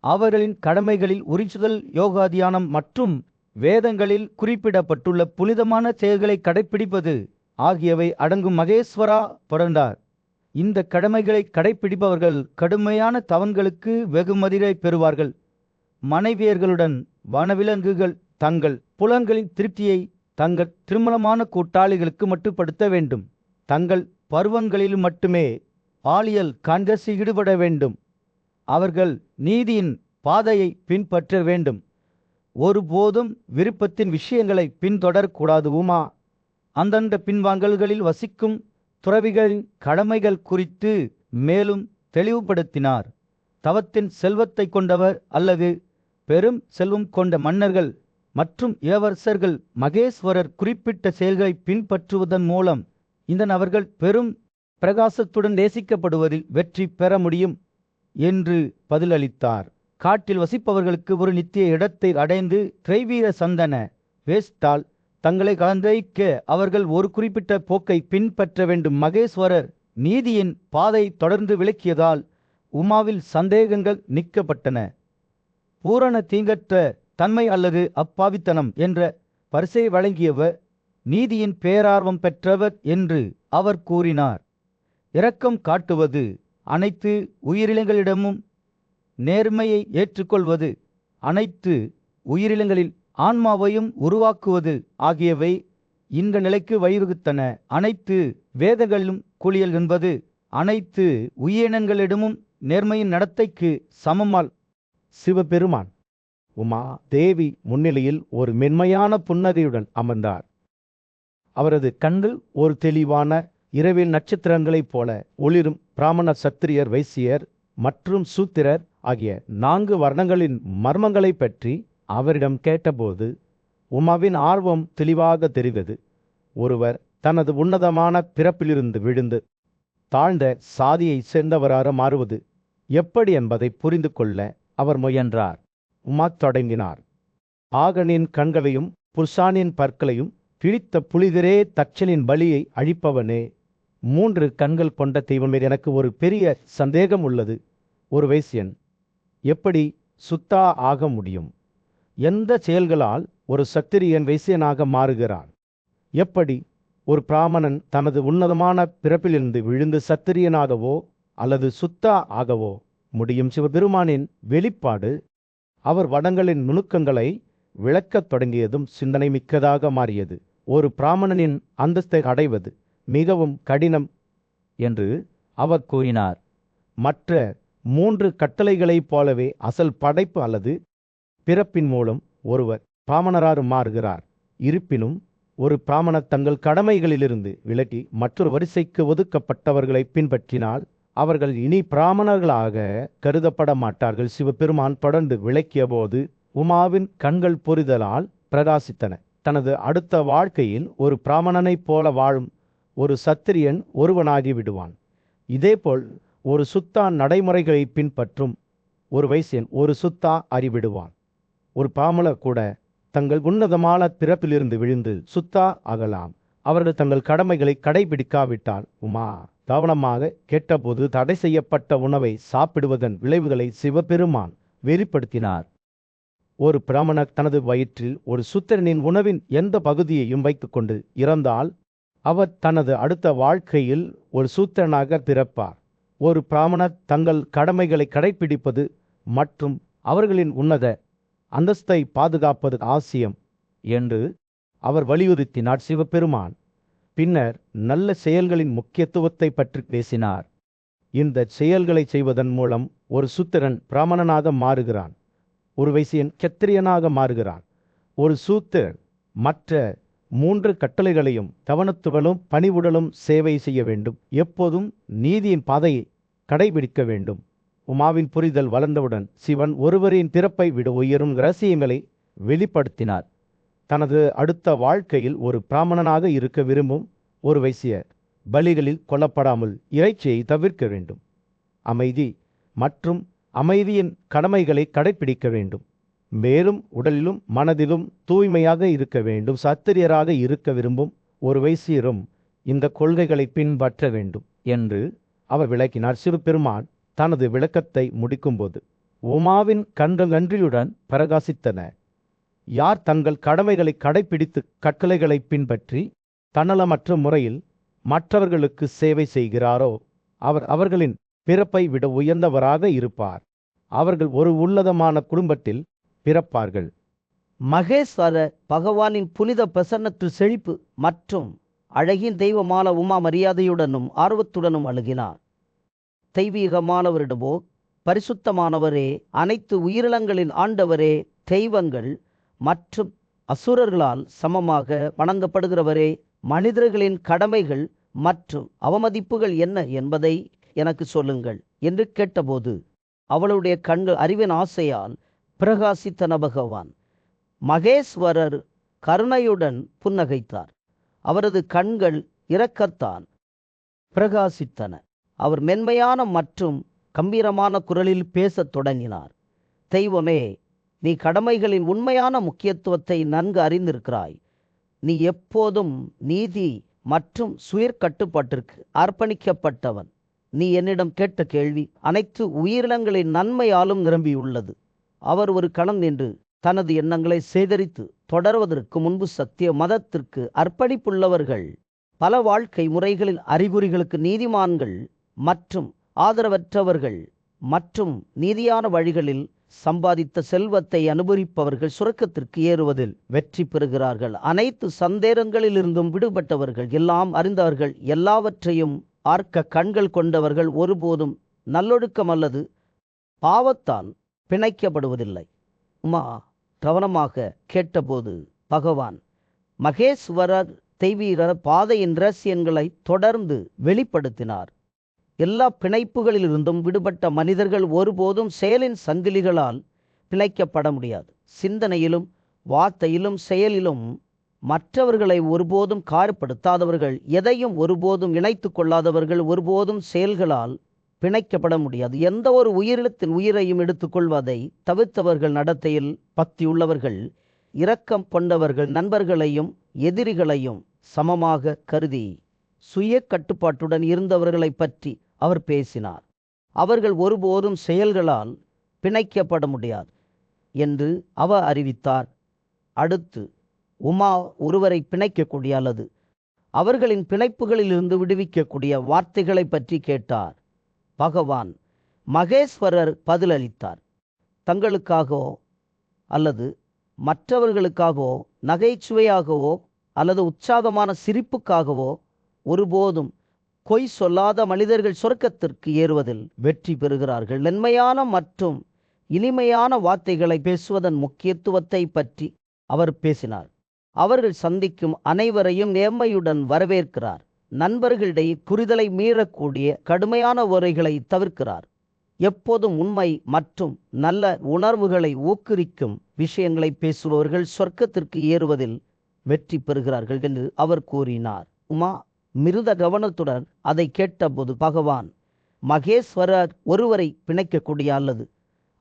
அவர்களின் கடமைகளில் உரிச்சுதல், யோகா, தியானம் மற்றும் வேதங்களில் குறிப்பிடப்பட்டுள்ள புனிதமான செயல்களை கடைப்பிடிப்பது ஆகியவை அடங்கும். மகேஸ்வரா தொடர்ந்தார். இந்த கடமைகளை கடைப்பிடிப்பவர்கள் கடுமையான தவன்களுக்கு வெகுமதியை பெறுவார்கள். மனைவியர்களுடன் வனவிலங்குகள் தங்கள் புலன்களின் திருப்தியை தங்கள் திருமணமான கூட்டாளிகளுக்கு மட்டுப்படுத்த வேண்டும். தங்கள் பருவங்களில் மட்டுமே பாலியல் கான்கஸில் ஈடுபட வேண்டும். அவர்கள் நீதியின் பாதையை பின்பற்ற வேண்டும். ஒருபோதும் விருப்பத்தின் விஷயங்களை பின்தொடரக்கூடாது. உமா அந்தந்த பின்வாங்கல்களில் வசிக்கும் துறவிகளின் கடமைகள் குறித்து மேலும் தெளிவுபடுத்தினார். தவத்தின் செல்வத்தை கொண்டவர் அல்லது பெரும் செல்வம் கொண்ட மன்னர்கள் மற்றும் இளவரசர்கள் மகேஸ்வரர் குறிப்பிட்ட செயல்களை பின்பற்றுவதன் மூலம் இந்த நபர்கள் பெரும் பிரகாசத்துடன் நேசிக்கப்படுவதில் வெற்றி பெற முடியும் என்று பதிலளித்தார். காட்டில் வசிப்பவர்களுக்கு ஒரு நித்திய இடத்தை அடைந்து திரைவீர சந்தன வேஸ்டால் தங்களை கலந்தரிக்க அவர்கள் ஒரு குறிப்பிட்ட போக்கை பின்பற்ற வேண்டும். மகேஸ்வரர் நீதியின் பாதை தொடர்ந்து விளக்கியதால் உமாவில் சந்தேகங்கள் நீக்கப்பட்டன. பூரண தீங்கற்ற தன்மை அல்லது அப்பாவித்தனம் என்ற பரிசை வழங்கியவர் நீதியின் பேரார்வம் பெற்றவர் என்று அவர் கூறினார். இரக்கம் காட்டுவது, அனைத்து உயிரினங்களிடமும் நேர்மையை ஏற்றுக்கொள்வது, அனைத்து உயிரினங்களில் ஆன்மாவையும் உருவாக்குவது ஆகியவை இந்த நிலைக்கு வழிவகுத்தன. அனைத்து வேதங்களிலும் குளியல் என்பது அனைத்து உயிரினங்களிடமும் நேர்மையின் நடத்தைக்கு சமமால். சிவபெருமான் உமா தேவி முன்னிலையில் ஒரு மென்மையான புன்னகையுடன் அமர்ந்தார். அவரது கண்கள் ஒரு தெளிவான இரவில் நட்சத்திரங்களைப் போல ஒளிரும். பிராமண, சத்திரியர், வைசியர் மற்றும் சூத்திரர் ஆகிய 4 வர்ணங்களின் மர்மங்களை பற்றி அவரிடம் கேட்டபோது உமாவின் ஆர்வம் தெளிவாக தெரிந்தது. ஒருவர் தனது உன்னதமான பிறப்பிலிருந்து விழுந்து தாழ்ந்த சாதியை சேர்ந்தவராக மாறுவது எப்படி என்பதை புரிந்து கொள்ள அவர் முயன்றார். உமா தொடங்கினார். ஆகனின் கண்களையும் புருஷானின் பற்களையும் கிழித்த புலிதிரே தட்சனின் பலியை அழிப்பவனே, 3 கண்கள் கொண்ட தெய்வமே, எனக்கு ஒரு பெரிய சந்தேகம் உள்ளது. ஒரு வைசியன் எப்படி சுத்தா ஆக முடியும்? எந்த செயல்களால் ஒரு சத்திரியன் வைசியனாக மாறுகிறான்? எப்படி ஒரு பிராமணன் தனது உன்னதமான பிறப்பிலிருந்து விழுந்து சத்திரியனாகவோ அல்லது சுத்தா ஆகவோ முடியும்? சிவபெருமானின் வெளிப்பாடு அவர் வடங்களின் நுணுக்கங்களை விளக்கத் தொடங்கியதும் சிந்தனை மிக்கதாக மாறியது. ஒரு பிராமணனின் அந்தஸ்தை அடைவது மிகவும் கடினம் என்று அவர் கூறினார். மற்ற 3 கட்டளைகளைப் போலவே அசல் படைப்பு அல்லது பிறப்பின் மூலம் ஒருவர் பிராமணராக மாறுகிறார். இருப்பினும் ஒரு பிராமணர் தங்கள் கடமைகளிலிருந்து விலகி மற்றொரு வரிசைக்கு ஒதுக்கப்பட்டவர்களை பின்பற்றினால் அவர்கள் இனி பிராமணர்களாக கருதப்பட மாட்டார்கள். சிவபெருமான் தொடர்ந்து விளக்கிய போது உமாவின் கண்கள் புரிதலால் பிரகாசித்தன. தனது அடுத்த வாழ்க்கையில் ஒரு பிராமணனைப் போல வாழும் ஒரு சத்திரியன் ஒருவனாகி விடுவான். இதேபோல் ஒரு சுத்தா நடைமுறைகளை பின்பற்றும் ஒரு வைசியன் ஒரு சுத்தா அறிவிடுவான். ஒரு பிராமணர் கூட தங்கள் உன்னதமான பிறப்பிலிருந்து விழுந்து சுத்தா ஆகலாம். அவர்கள் தங்கள் கடமைகளை கடைபிடிக்காவிட்டால். உமா கவனமாக கேட்டபோது தடை செய்யப்பட்ட உணவை சாப்பிடுவதன் விளைவுகளை சிவபெருமான் வெளிப்படுத்தினார். ஒரு பிராமணர் தனது வயிற்றில் ஒரு சூத்திரனின் உணவின் எந்த பகுதியையும் வைத்துக்கொண்டு இறந்தால் அவர் தனது அடுத்த வாழ்க்கையில் ஒரு சூத்திரனாக பிறப்பார். ஒரு பிராமணர் தங்கள் கடமைகளை கடைபிடிப்பது மற்றும் அவர்களின் உன்னத அந்தஸ்தை பாதுகாப்பது அவசியம் என்று அவர் வலியுறுத்தினார் சிவபெருமான். பின்னர் நல்ல செயல்களின் முக்கியத்துவத்தை பற்றி பேசினார். இந்த செயல்களை செய்வதன் மூலம் ஒரு சூத்திரன் பிராமணனாக மாறுகிறான், ஒரு வைசியன் கத்திரியனாக மாறுகிறான். ஒரு சூத்திரன் மற்ற 3 கட்டளைகளையும் கவனத்துடனும் பணிவுடலும் சேவை செய்ய வேண்டும். எப்போதும் நீதியின் பாதையை கடைபிடிக்க வேண்டும். உமாவின் புரிதல் வளர்ந்தவுடன் சிவன் ஒருவரின் பிறப்பை விட உயரும் இரகசியங்களை வெளிப்படுத்தினார். தனது அடுத்த வாழ்க்கையில் ஒரு பிராமணனாக இருக்க விரும்பும் ஒரு வைசியர் பலிகளில் கொல்லப்படாமல் இறைச்சியை தவிர்க்க வேண்டும். அமைதி மற்றும் அமைதியின் கடமைகளை கடைபிடிக்க வேண்டும். மேலும் உடலிலும் மனதிலும் தூய்மையாக இருக்க வேண்டும். சத்திரியராக இருக்க விரும்பும் ஒரு வைசியரும் இந்த கொள்கைகளை பின்பற்ற வேண்டும் என்று அவர் விளக்கினார். சிவபெருமான் தனது விளக்கத்தை முடிக்கும்போது உமாவின் கண்கள் நன்றியுடன் பிரகாசித்தன. யார் தங்கள் கடமைகளை கடைபிடித்து கட்டளைகளை பின்பற்றி தன்னலமற்ற முறையில் மற்றவர்களுக்கு சேவை செய்கிறாரோ அவர் அவர்களின் பிறப்பை விட உயர்ந்தவராக இருப்பார். அவர்கள் ஒரு உன்னதமான குடும்பத்தில் பிறப்பார்கள். மகேஸ்வரர் பகவானின் புனித பிரசன்னத்தில் செழிப்பு மற்றும் அழகின் தெய்வமான உமா மரியாதையுடனும் ஆர்வத்துடனும் அணுகினார். தெய்வீகமானவரிடமோ, பரிசுத்தமானவரே, அனைத்து உயிரினங்களின் ஆண்டவரே, தெய்வங்கள் மற்றும் அசுரர்களால் சமமாக வணங்கப்படுகிறவரே, மனிதர்களின் கடமைகள் மற்றும் அவமதிப்புகள் என்ன என்பதை எனக்கு சொல்லுங்கள் என்று கேட்டபோது அவளுடைய கண்கள் அறிவின் ஆசையால் பிரகாசித்தன. பகவான் மகேஸ்வரர் கருணையுடன் புன்னகைத்தார். அவரது கண்கள் இரக்கத்தான் பிரகாசித்தன. அவர் மென்மையான மற்றும் கம்பீரமான குரலில் பேசத் தொடங்கினார். தெய்வமே, நீ கடமைகளின் உண்மையான முக்கியத்துவத்தை நன்கு அறிந்திருக்கிறாய். நீ எப்போதும் நீதி மற்றும் சுயக்கட்டுப்பாட்டிற்கு அர்ப்பணிக்கப்பட்டவன். நீ என்னிடம் கேட்ட கேள்வி அனைத்து உயிரினங்களின் நன்மையாலும் நிரம்பியுள்ளது. அவர் ஒரு கணம் நின்று தனது எண்ணங்களை சேகரித்து தொடர்வதற்கு முன்பு சத்திய மதத்திற்கு அர்ப்பணிப்புள்ளவர்கள், பல வாழ்க்கை முறைகளின் அறிகுறிகளுக்கு நீதிமான்கள் மற்றும் ஆதரவற்றவர்கள் மற்றும் நீதியான வழிகளில் சம்பாதித்த செல்வத்தை அனுபவிப்பவர்கள் சுரக்கத்திற்கு ஏறுவதில் வெற்றி பெறுகிறார்கள். அனைத்து சந்தேகங்களிலிருந்தும் விடுபட்டவர்கள், எல்லாம் அறிந்தவர்கள், எல்லாவற்றையும் ஆர்க்க கண்கள் கொண்டவர்கள் ஒருபோதும் நல்லொழுக்கம் அல்லது பாவத்தால் பிணைக்கப்படுவதில்லை. உமா கவனமாக கேட்டபோது பகவான் மகேஸ்வரர் தெய்வீக பாதையின் இரகசியங்களை தொடர்ந்து வெளிப்படுத்தினார். எல்லா பிணைப்புகளிலிருந்தும் விடுபட்ட மனிதர்கள் ஒருபோதும் செயலின் சங்கிலிகளால் பிணைக்கப்பட முடியாது. சிந்தனையிலும் வார்த்தையிலும் செயலிலும் மற்றவர்களை ஒருபோதும் காயப்படுத்தாதவர்கள், எதையும் ஒருபோதும் இணைத்து கொள்ளாதவர்கள் ஒருபோதும் செயல்களால் பிணைக்கப்பட முடியாது. எந்த ஒரு உயிரினத்தின் உயிரையும் எடுத்துக்கொள்வதை தவிர்த்தவர்கள், நடத்தையில் பக்தியுள்ளவர்கள், இரக்கம் கொண்டவர்கள், நண்பர்களையும் எதிரிகளையும் சமமாக கருதி சுய கட்டுப்பாட்டுடன் இருந்தவர்களை பற்றி அவர் பேசினார். அவர்கள் ஒருபோதும் செயல்களால் பிணைக்கப்பட முடியாது என்று அவர் அறிவித்தார். அடுத்து உமா ஒருவரை பிணைக்கக்கூடிய அல்லது அவர்களின் பிணைப்புகளிலிருந்து விடுவிக்கக்கூடிய வார்த்தைகளை பற்றி கேட்டார். பகவான் மகேஸ்வரர் பதிலளித்தார். தங்களுக்காகவோ அல்லது மற்றவர்களுக்காகவோ, நகைச்சுவையாகவோ அல்லது உற்சாகமான சிரிப்புக்காகவோ ஒருபோதும் பொய் சொல்லாத மனிதர்கள் சொர்க்கத்திற்கு ஏறுவதில் வெற்றி பெறுகிறார்கள். நன்மையான மற்றும் இனிமையான வார்த்தைகளை பேசுவதன் முக்கியத்துவத்தை பற்றி அவர் பேசினார். அவர்கள் சந்திக்கும் அனைவரையும் நேர்மையுடன் வரவேற்கிறார். நண்பர்களிடையே புரிதலை மீறக்கூடிய கடுமையான உரைகளை தவிர்க்கிறார். எப்போதும் உண்மை மற்றும் நல்ல உணர்வுகளை ஊக்குவிக்கும் விஷயங்களை பேசுபவர்கள் சொர்க்கத்திற்கு ஏறுவதில் வெற்றி பெறுகிறார்கள் என்று அவர் கூறினார். உமா மிருத கவனத்துடன் அதை கேட்டபோது பகவான் மகேஸ்வரர் ஒருவரை பிணைக்கக்கூடிய அல்லது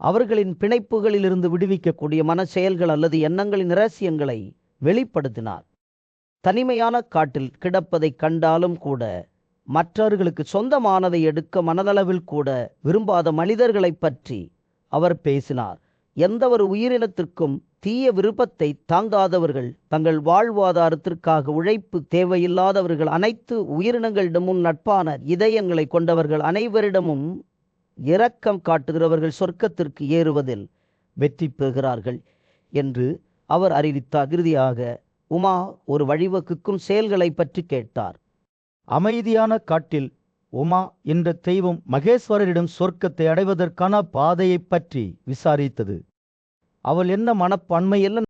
அவர்களின் பிணைப்புகளிலிருந்து விடுவிக்கக்கூடிய மன செயல்கள் அல்லது எண்ணங்களின் இரகசியங்களை வெளிப்படுத்தினார். தனிமையான காட்டில் கிடப்பதை கண்டாலும் கூட மற்றவர்களுக்கு சொந்தமானதை எடுக்க மனதளவில் கூட விரும்பாத மனிதர்களை பற்றி அவர் பேசினார். எந்த ஒரு உயிரினத்திற்கும் தீய விருப்பத்தை தாங்காதவர்கள், தங்கள் வாழ்வாதாரத்திற்காக உழைப்பு தேவையில்லாதவர்கள், அனைத்து உயிரினங்களிடமும் நட்பான இதயங்களை கொண்டவர்கள், அனைவரிடமும் இரக்கம் காட்டுகிறவர்கள் சொர்க்கத்திற்கு ஏறுவதில் வெற்றி பெறுகிறார்கள் என்று அவர் அறிவித்தார். இறுதியாக உமா ஒரு வழிவகுக்கும் செயல்களை பற்றி கேட்டார். அமைதியான காட்டில் உமா என்ற தெய்வம் மகேஸ்வரரிடம் சொர்க்கத்தை அடைவதற்கான பாதையைப் பற்றி விசாரித்தது. அவள் என்ன மனப்பான்மையில்